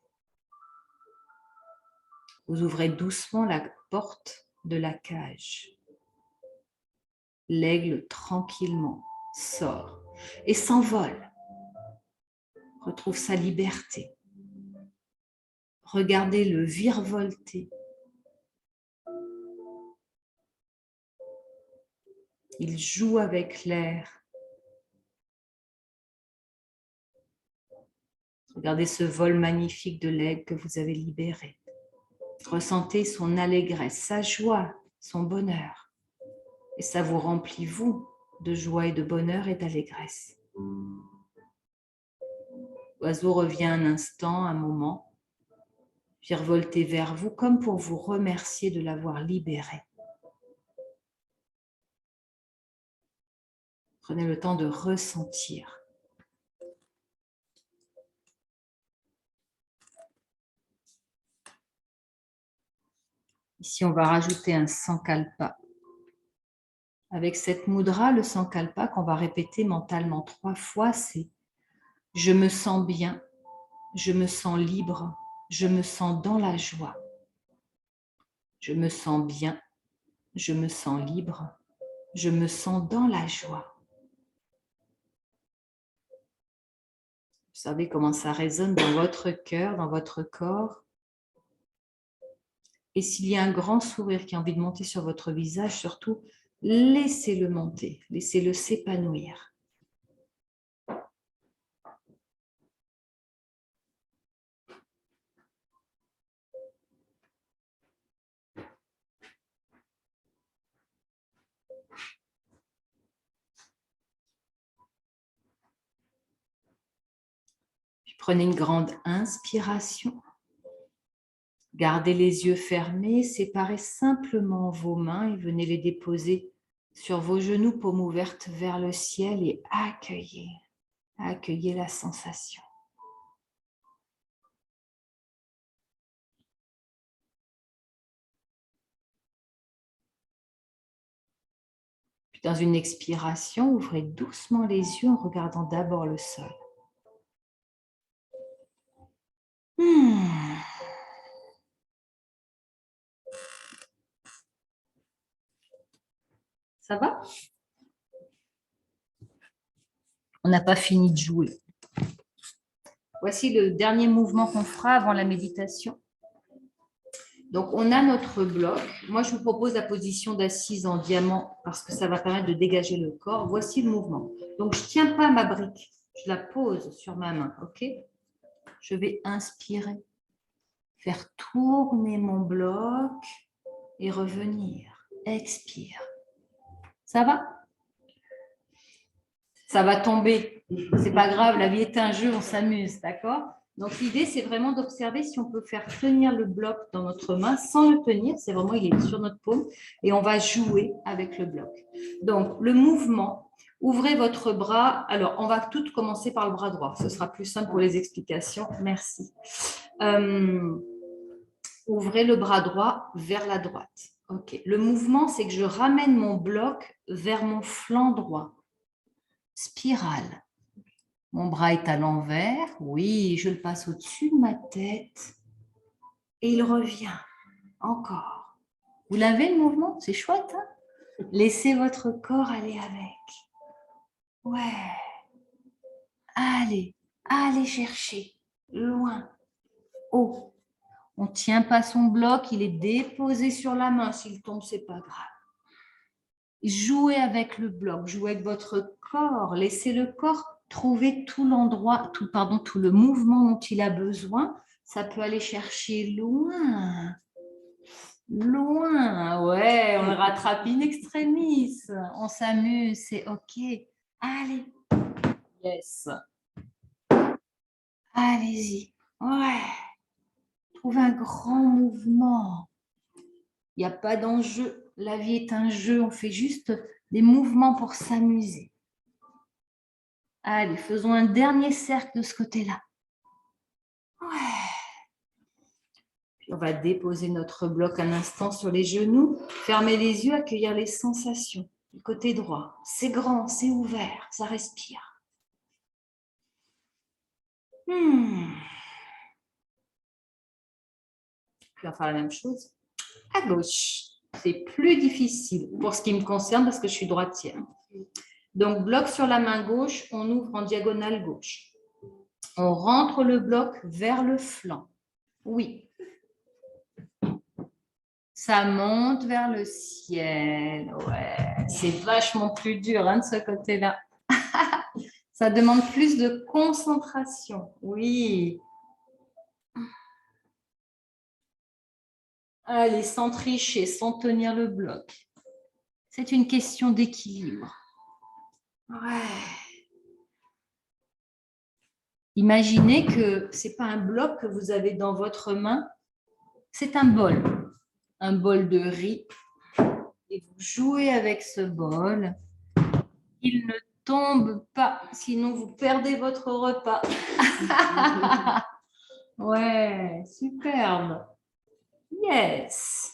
Vous ouvrez doucement la porte de la cage. L'aigle tranquillement sort et s'envole, retrouve sa liberté. Regardez-le virevolter. Il joue avec l'air. Regardez ce vol magnifique de l'aigle que vous avez libéré. Ressentez son allégresse, sa joie, son bonheur. Et ça vous remplit, vous, de joie et de bonheur et d'allégresse. L'oiseau revient un instant, un moment, virevolter vers vous comme pour vous remercier de l'avoir libéré. Prenez le temps de ressentir. Ici, on va rajouter un sankalpa. Avec cette mudra, le sankalpa qu'on va répéter mentalement 3 fois, c'est « Je me sens bien, je me sens libre, je me sens dans la joie. Je me sens bien, je me sens libre, je me sens dans la joie. » Vous savez comment ça résonne dans votre cœur, dans votre corps. Et s'il y a un grand sourire qui a envie de monter sur votre visage, surtout, laissez-le monter, laissez-le s'épanouir. Puis prenez une grande inspiration. Gardez les yeux fermés, séparez simplement vos mains et venez les déposer sur vos genoux, paumes ouvertes vers le ciel et accueillez la sensation. Puis dans une expiration, ouvrez doucement les yeux en regardant d'abord le sol. Ça va? On n'a pas fini de jouer. Voici le dernier mouvement qu'on fera avant la méditation. Donc, on a notre bloc. Moi, je vous propose la position d'assise en diamant parce que ça va permettre de dégager le corps. Voici le mouvement. Donc, je ne tiens pas ma brique. Je la pose sur ma main. OK? Je vais inspirer, faire tourner mon bloc et revenir. Expire. Ça va? Ça va tomber. C'est pas grave, la vie est un jeu, on s'amuse, d'accord? Donc, l'idée, c'est vraiment d'observer si on peut faire tenir le bloc dans notre main sans le tenir. C'est vraiment, il est sur notre paume et on va jouer avec le bloc. Donc, le mouvement, ouvrez votre bras. Alors, on va tout commencer par le bras droit. Ce sera plus simple pour les explications. Merci. Ouvrez le bras droit vers la droite. OK. Le mouvement, c'est que je ramène mon bloc vers mon flanc droit. Spirale. Mon bras est à l'envers. Oui, je le passe au-dessus de ma tête. Et il revient. Encore. Vous l'avez le mouvement? C'est chouette, hein? Laissez votre corps aller avec. Ouais. Allez, allez chercher. Loin. Haut. On ne tient pas son bloc, il est déposé sur la main. S'il tombe, ce n'est pas grave. Jouez avec le bloc, jouez avec votre corps. Laissez le corps trouver tout l'endroit, tout le mouvement dont il a besoin. Ça peut aller chercher loin. Loin. Ouais, on le rattrape in extremis. On s'amuse, c'est OK. Allez. Yes. Allez-y. Ouais. Trouvez un grand mouvement. Il n'y a pas d'enjeu. La vie est un jeu. On fait juste des mouvements pour s'amuser. Allez, faisons un dernier cercle de ce côté-là. Ouais. Puis on va déposer notre bloc un instant sur les genoux. Fermez les yeux, accueillir les sensations. Du côté droit. C'est grand, c'est ouvert. Ça respire. Puis on va faire la même chose à gauche. C'est plus difficile pour ce qui me concerne parce que je suis droitière. Donc, bloc sur la main gauche, on ouvre en diagonale gauche. On rentre le bloc vers le flanc. Oui. Ça monte vers le ciel. Ouais, c'est vachement plus dur hein, de ce côté-là. Ça demande plus de concentration. Oui. Allez, sans tricher, sans tenir le bloc. C'est une question d'équilibre. Ouais. Imaginez que ce n'est pas un bloc que vous avez dans votre main, c'est un bol de riz. Et vous jouez avec ce bol. Il ne tombe pas, sinon vous perdez votre repas. Ouais, superbe. Yes.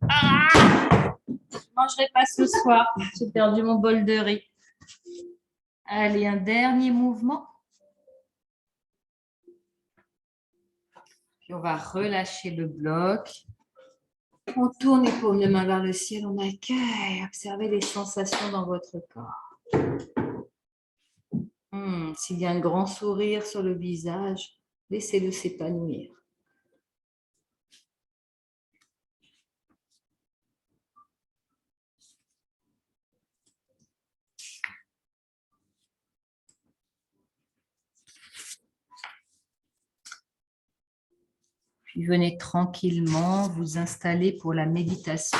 Ah, je ne mangerai pas ce soir. J'ai perdu mon bol de riz. Allez, un dernier mouvement. Puis on va relâcher le bloc. On tourne les paumes de main vers le ciel. On accueille. Observez les sensations dans votre corps. S'il y a un grand sourire sur le visage, laissez-le s'épanouir. Puis venez tranquillement vous installer pour la méditation.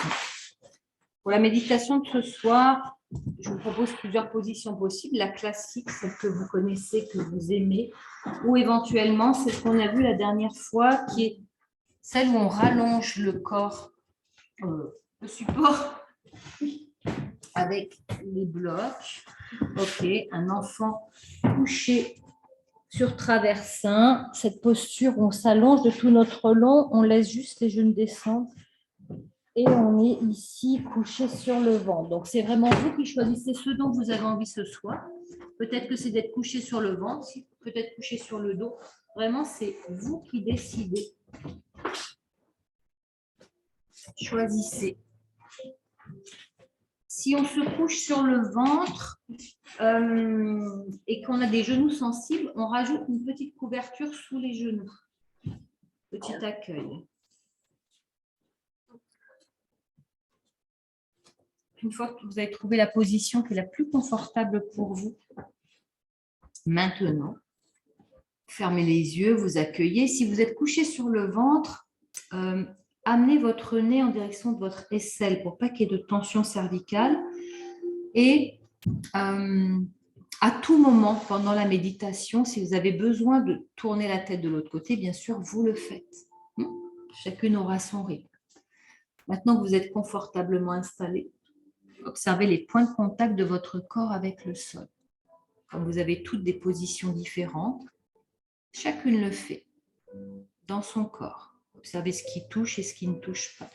Pour la méditation de ce soir, je vous propose plusieurs positions possibles. La classique, celle que vous connaissez, que vous aimez, ou éventuellement celle qu'on a vue la dernière fois, qui est celle où on rallonge le corps, le support, avec les blocs. OK, un enfant couché sur traversin, cette posture où on s'allonge de tout notre long, on laisse juste les genoux descendre. Et on est ici couché sur le ventre. Donc, c'est vraiment vous qui choisissez ce dont vous avez envie ce soir. Peut-être que c'est d'être couché sur le ventre, peut-être couché sur le dos. Vraiment, c'est vous qui décidez. Choisissez. Si on se couche sur le ventre et qu'on a des genoux sensibles, on rajoute une petite couverture sous les genoux. Petit accueil. Une fois que vous avez trouvé la position qui est la plus confortable pour vous, maintenant, fermez les yeux, vous accueillez. Si vous êtes couché sur le ventre, amenez votre nez en direction de votre aisselle pour pas qu'il y ait de tension cervicale. Et à tout moment, pendant la méditation, si vous avez besoin de tourner la tête de l'autre côté, bien sûr, vous le faites. Chacune aura son rythme. Maintenant que vous êtes confortablement installé, observez les points de contact de votre corps avec le sol. Comme vous avez toutes des positions différentes, chacune le fait dans son corps. Observez ce qui touche et ce qui ne touche pas.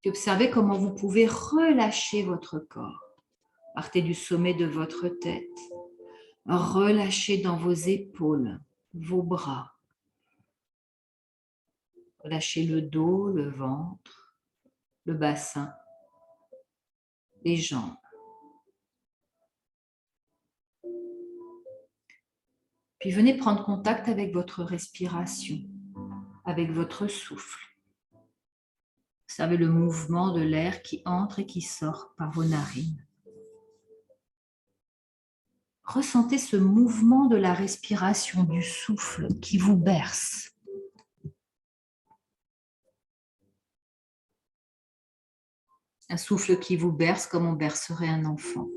Et observez comment vous pouvez relâcher votre corps. Partez du sommet de votre tête. Relâchez dans vos épaules, vos bras. Relâchez le dos, le ventre, le bassin, les jambes. Puis venez prendre contact avec votre respiration, avec votre souffle. Observez le mouvement de l'air qui entre et qui sort par vos narines. Ressentez ce mouvement de la respiration, du souffle qui vous berce. Un souffle qui vous berce comme on bercerait un enfant.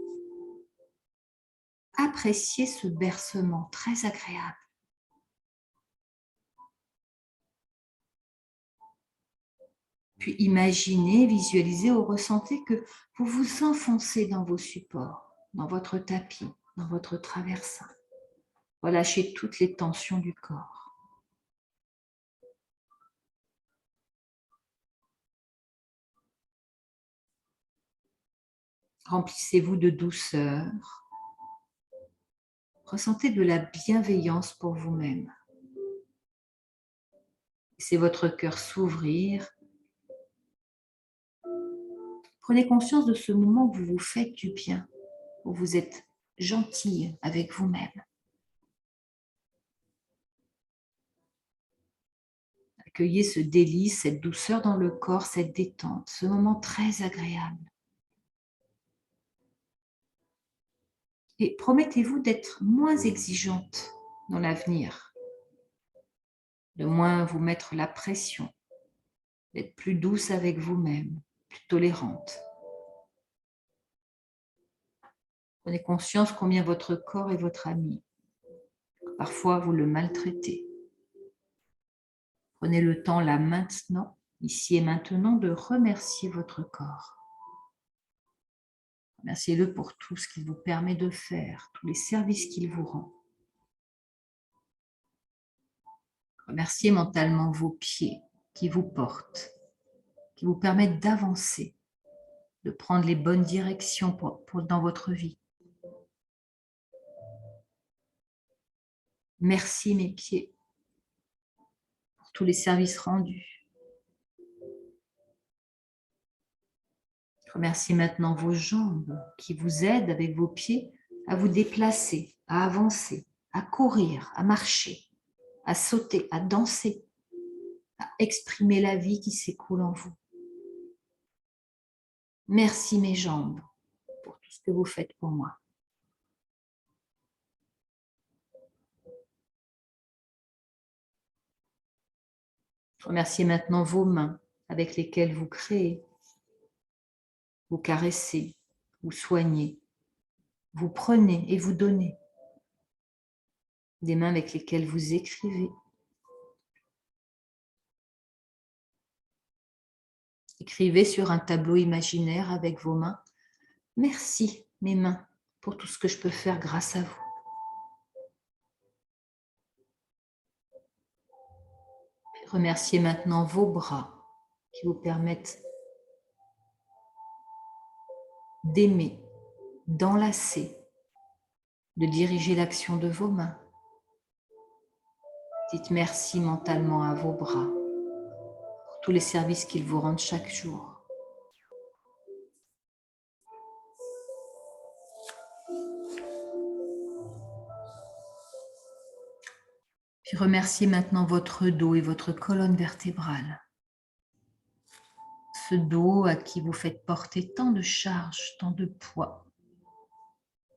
Appréciez ce bercement très agréable. Puis imaginez, visualisez ou ressentez que vous vous enfoncez dans vos supports, dans votre tapis, dans votre traversin. Relâchez toutes les tensions du corps. Remplissez-vous de douceur. Ressentez de la bienveillance pour vous-même. Laissez votre cœur s'ouvrir. Prenez conscience de ce moment où vous vous faites du bien, où vous êtes gentille avec vous-même. Accueillez ce délice, cette douceur dans le corps, cette détente, ce moment très agréable. Et promettez-vous d'être moins exigeante dans l'avenir, de moins vous mettre la pression, d'être plus douce avec vous-même, plus tolérante. Prenez conscience combien votre corps est votre ami. Parfois, vous le maltraitez. Prenez le temps là maintenant, ici et maintenant, de remercier votre corps. Remerciez-le pour tout ce qu'il vous permet de faire, tous les services qu'il vous rend. Remerciez mentalement vos pieds qui vous portent, qui vous permettent d'avancer, de prendre les bonnes directions dans votre vie. Merci mes pieds pour tous les services rendus. Remerciez maintenant vos jambes qui vous aident avec vos pieds à vous déplacer, à avancer, à courir, à marcher, à sauter, à danser, à exprimer la vie qui s'écoule en vous. Merci mes jambes pour tout ce que vous faites pour moi. Remerciez maintenant vos mains avec lesquelles vous créez, vous caressez, vous soignez, vous prenez et vous donnez. Des mains avec lesquelles vous écrivez. Écrivez sur un tableau imaginaire avec vos mains Merci, mes mains, pour tout ce que je peux faire grâce à vous. Remerciez maintenant vos bras qui vous permettent d'aimer, d'enlacer, de diriger l'action de vos mains. Dites merci mentalement à vos bras pour tous les services qu'ils vous rendent chaque jour. Puis remerciez maintenant votre dos et votre colonne vertébrale. Ce dos à qui vous faites porter tant de charges, tant de poids.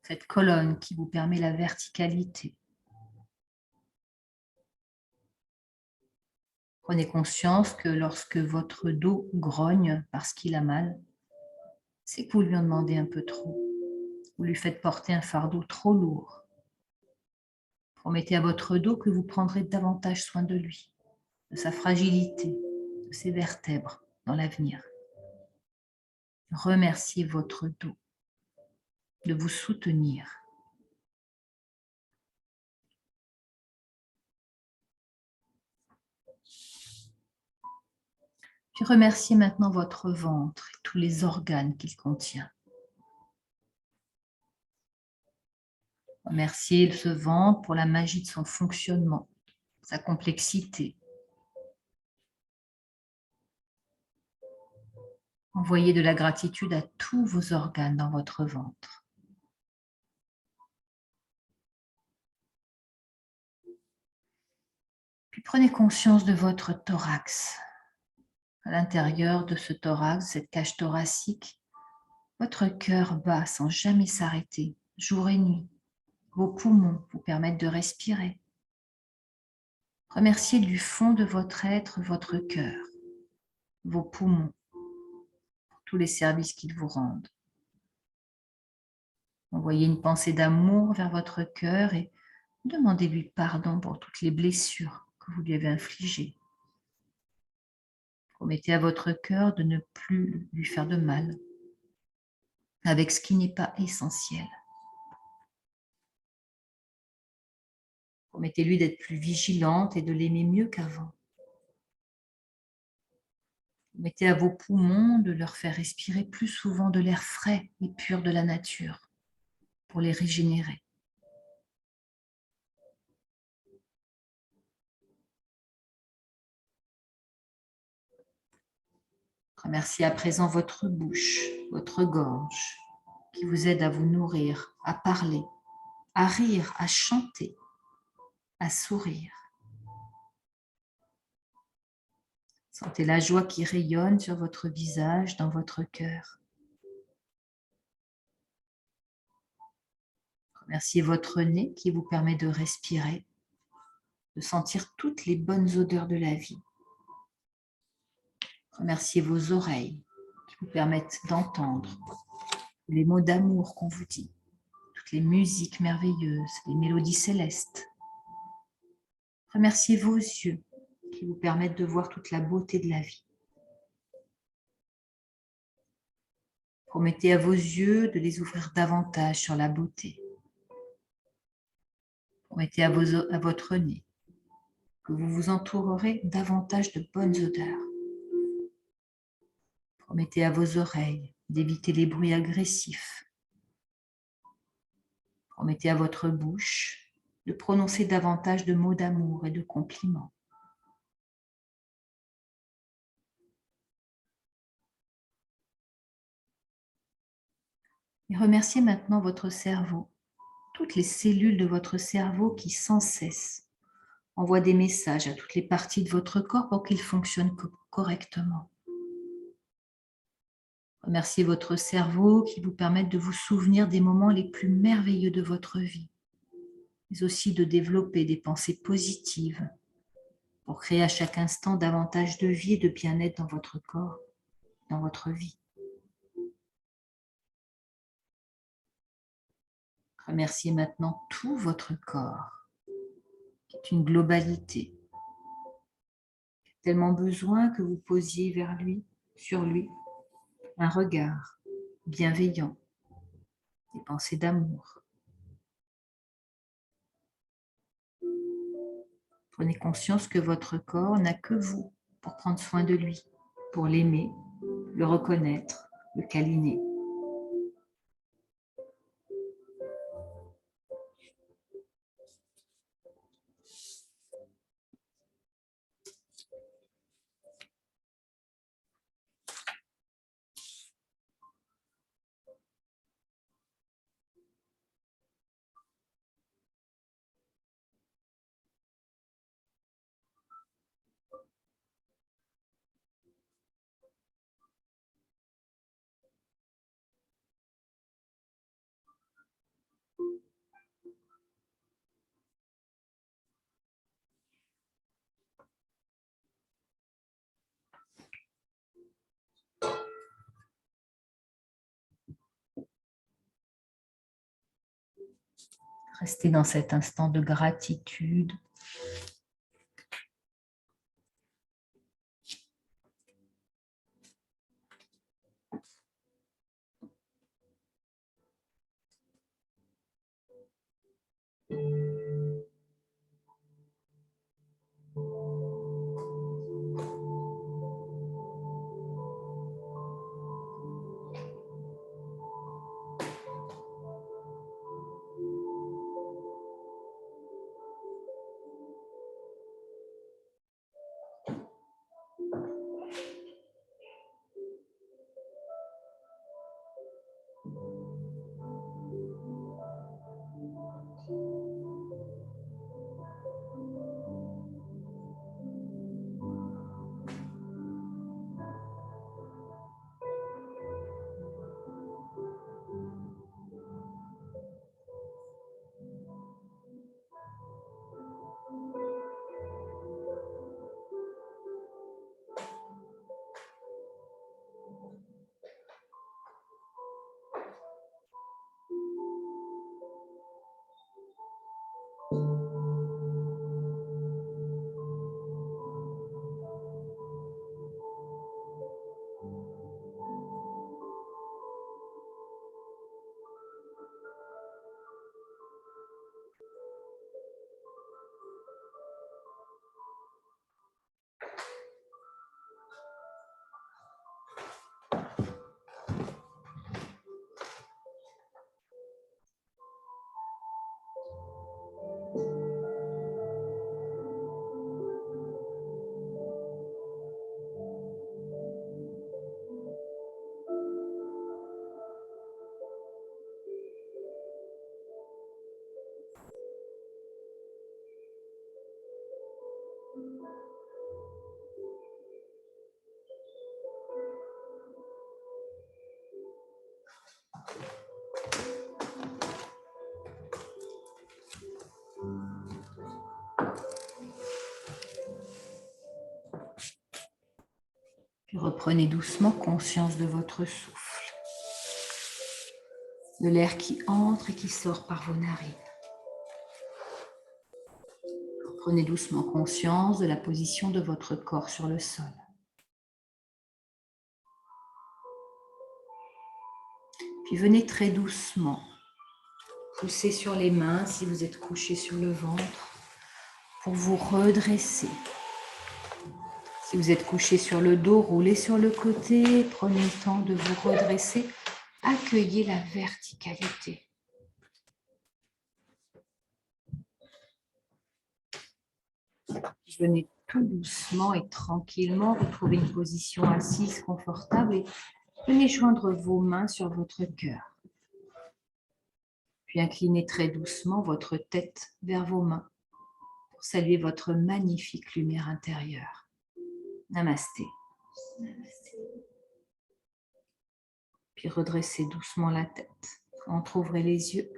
Cette colonne qui vous permet la verticalité. Prenez conscience que lorsque votre dos grogne parce qu'il a mal, c'est que vous lui en demandez un peu trop. Vous lui faites porter un fardeau trop lourd. Promettez à votre dos que vous prendrez davantage soin de lui, de sa fragilité, de ses vertèbres dans l'avenir. Remerciez votre dos de vous soutenir. Puis remerciez maintenant votre ventre et tous les organes qu'il contient. Remerciez ce ventre pour la magie de son fonctionnement, sa complexité. Envoyez de la gratitude à tous vos organes dans votre ventre. Puis prenez conscience de votre thorax. À l'intérieur de ce thorax, cette cage thoracique, votre cœur bat sans jamais s'arrêter, jour et nuit. Vos poumons vous permettent de respirer. Remerciez du fond de votre être votre cœur, vos poumons, pour tous les services qu'ils vous rendent. Envoyez une pensée d'amour vers votre cœur et demandez-lui pardon pour toutes les blessures que vous lui avez infligées. Promettez à votre cœur de ne plus lui faire de mal avec ce qui n'est pas essentiel. Promettez-lui d'être plus vigilante et de l'aimer mieux qu'avant. Promettez à vos poumons de leur faire respirer plus souvent de l'air frais et pur de la nature pour les régénérer. Remerciez à présent votre bouche, votre gorge, qui vous aide à vous nourrir, à parler, à rire, à chanter, à sourire. Sentez la joie qui rayonne sur votre visage, dans votre cœur. Remerciez votre nez qui vous permet de respirer, de sentir toutes les bonnes odeurs de la vie. Remerciez vos oreilles qui vous permettent d'entendre les mots d'amour qu'on vous dit, toutes les musiques merveilleuses, les mélodies célestes. Remerciez vos yeux qui vous permettent de voir toute la beauté de la vie. Promettez à vos yeux de les ouvrir davantage sur la beauté. Promettez à votre nez que vous vous entourerez davantage de bonnes odeurs. Promettez à vos oreilles d'éviter les bruits agressifs. Promettez à votre bouche de prononcer davantage de mots d'amour et de compliments. Et remerciez maintenant votre cerveau, toutes les cellules de votre cerveau qui sans cesse envoient des messages à toutes les parties de votre corps pour qu'ils fonctionnent correctement. Remerciez votre cerveau qui vous permet de vous souvenir des moments les plus merveilleux de votre vie, mais aussi de développer des pensées positives pour créer à chaque instant davantage de vie et de bien-être dans votre corps, dans votre vie. Remerciez maintenant tout votre corps, qui est une globalité, qui a tellement besoin que vous posiez vers lui, sur lui, un regard bienveillant, des pensées d'amour. Prenez conscience que votre corps n'a que vous pour prendre soin de lui, pour l'aimer, le reconnaître, le câliner. Restez dans cet instant de gratitude. Puis reprenez doucement conscience de votre souffle, de l'air qui entre et qui sort par vos narines. Prenez doucement conscience de la position de votre corps sur le sol. Puis venez très doucement pousser sur les mains si vous êtes couché sur le ventre pour vous redresser. Si vous êtes couché sur le dos, roulez sur le côté, prenez le temps de vous redresser, accueillez la verticalité. Venez tout doucement et tranquillement retrouver une position assise confortable et venez joindre vos mains sur votre cœur. Puis inclinez très doucement votre tête vers vos mains pour saluer votre magnifique lumière intérieure. Namasté. Puis redressez doucement la tête. Entrouvrez les yeux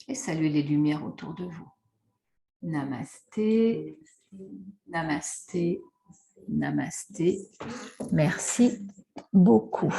et saluez les lumières autour de vous. Namasté. Namasté. Namasté. Merci beaucoup.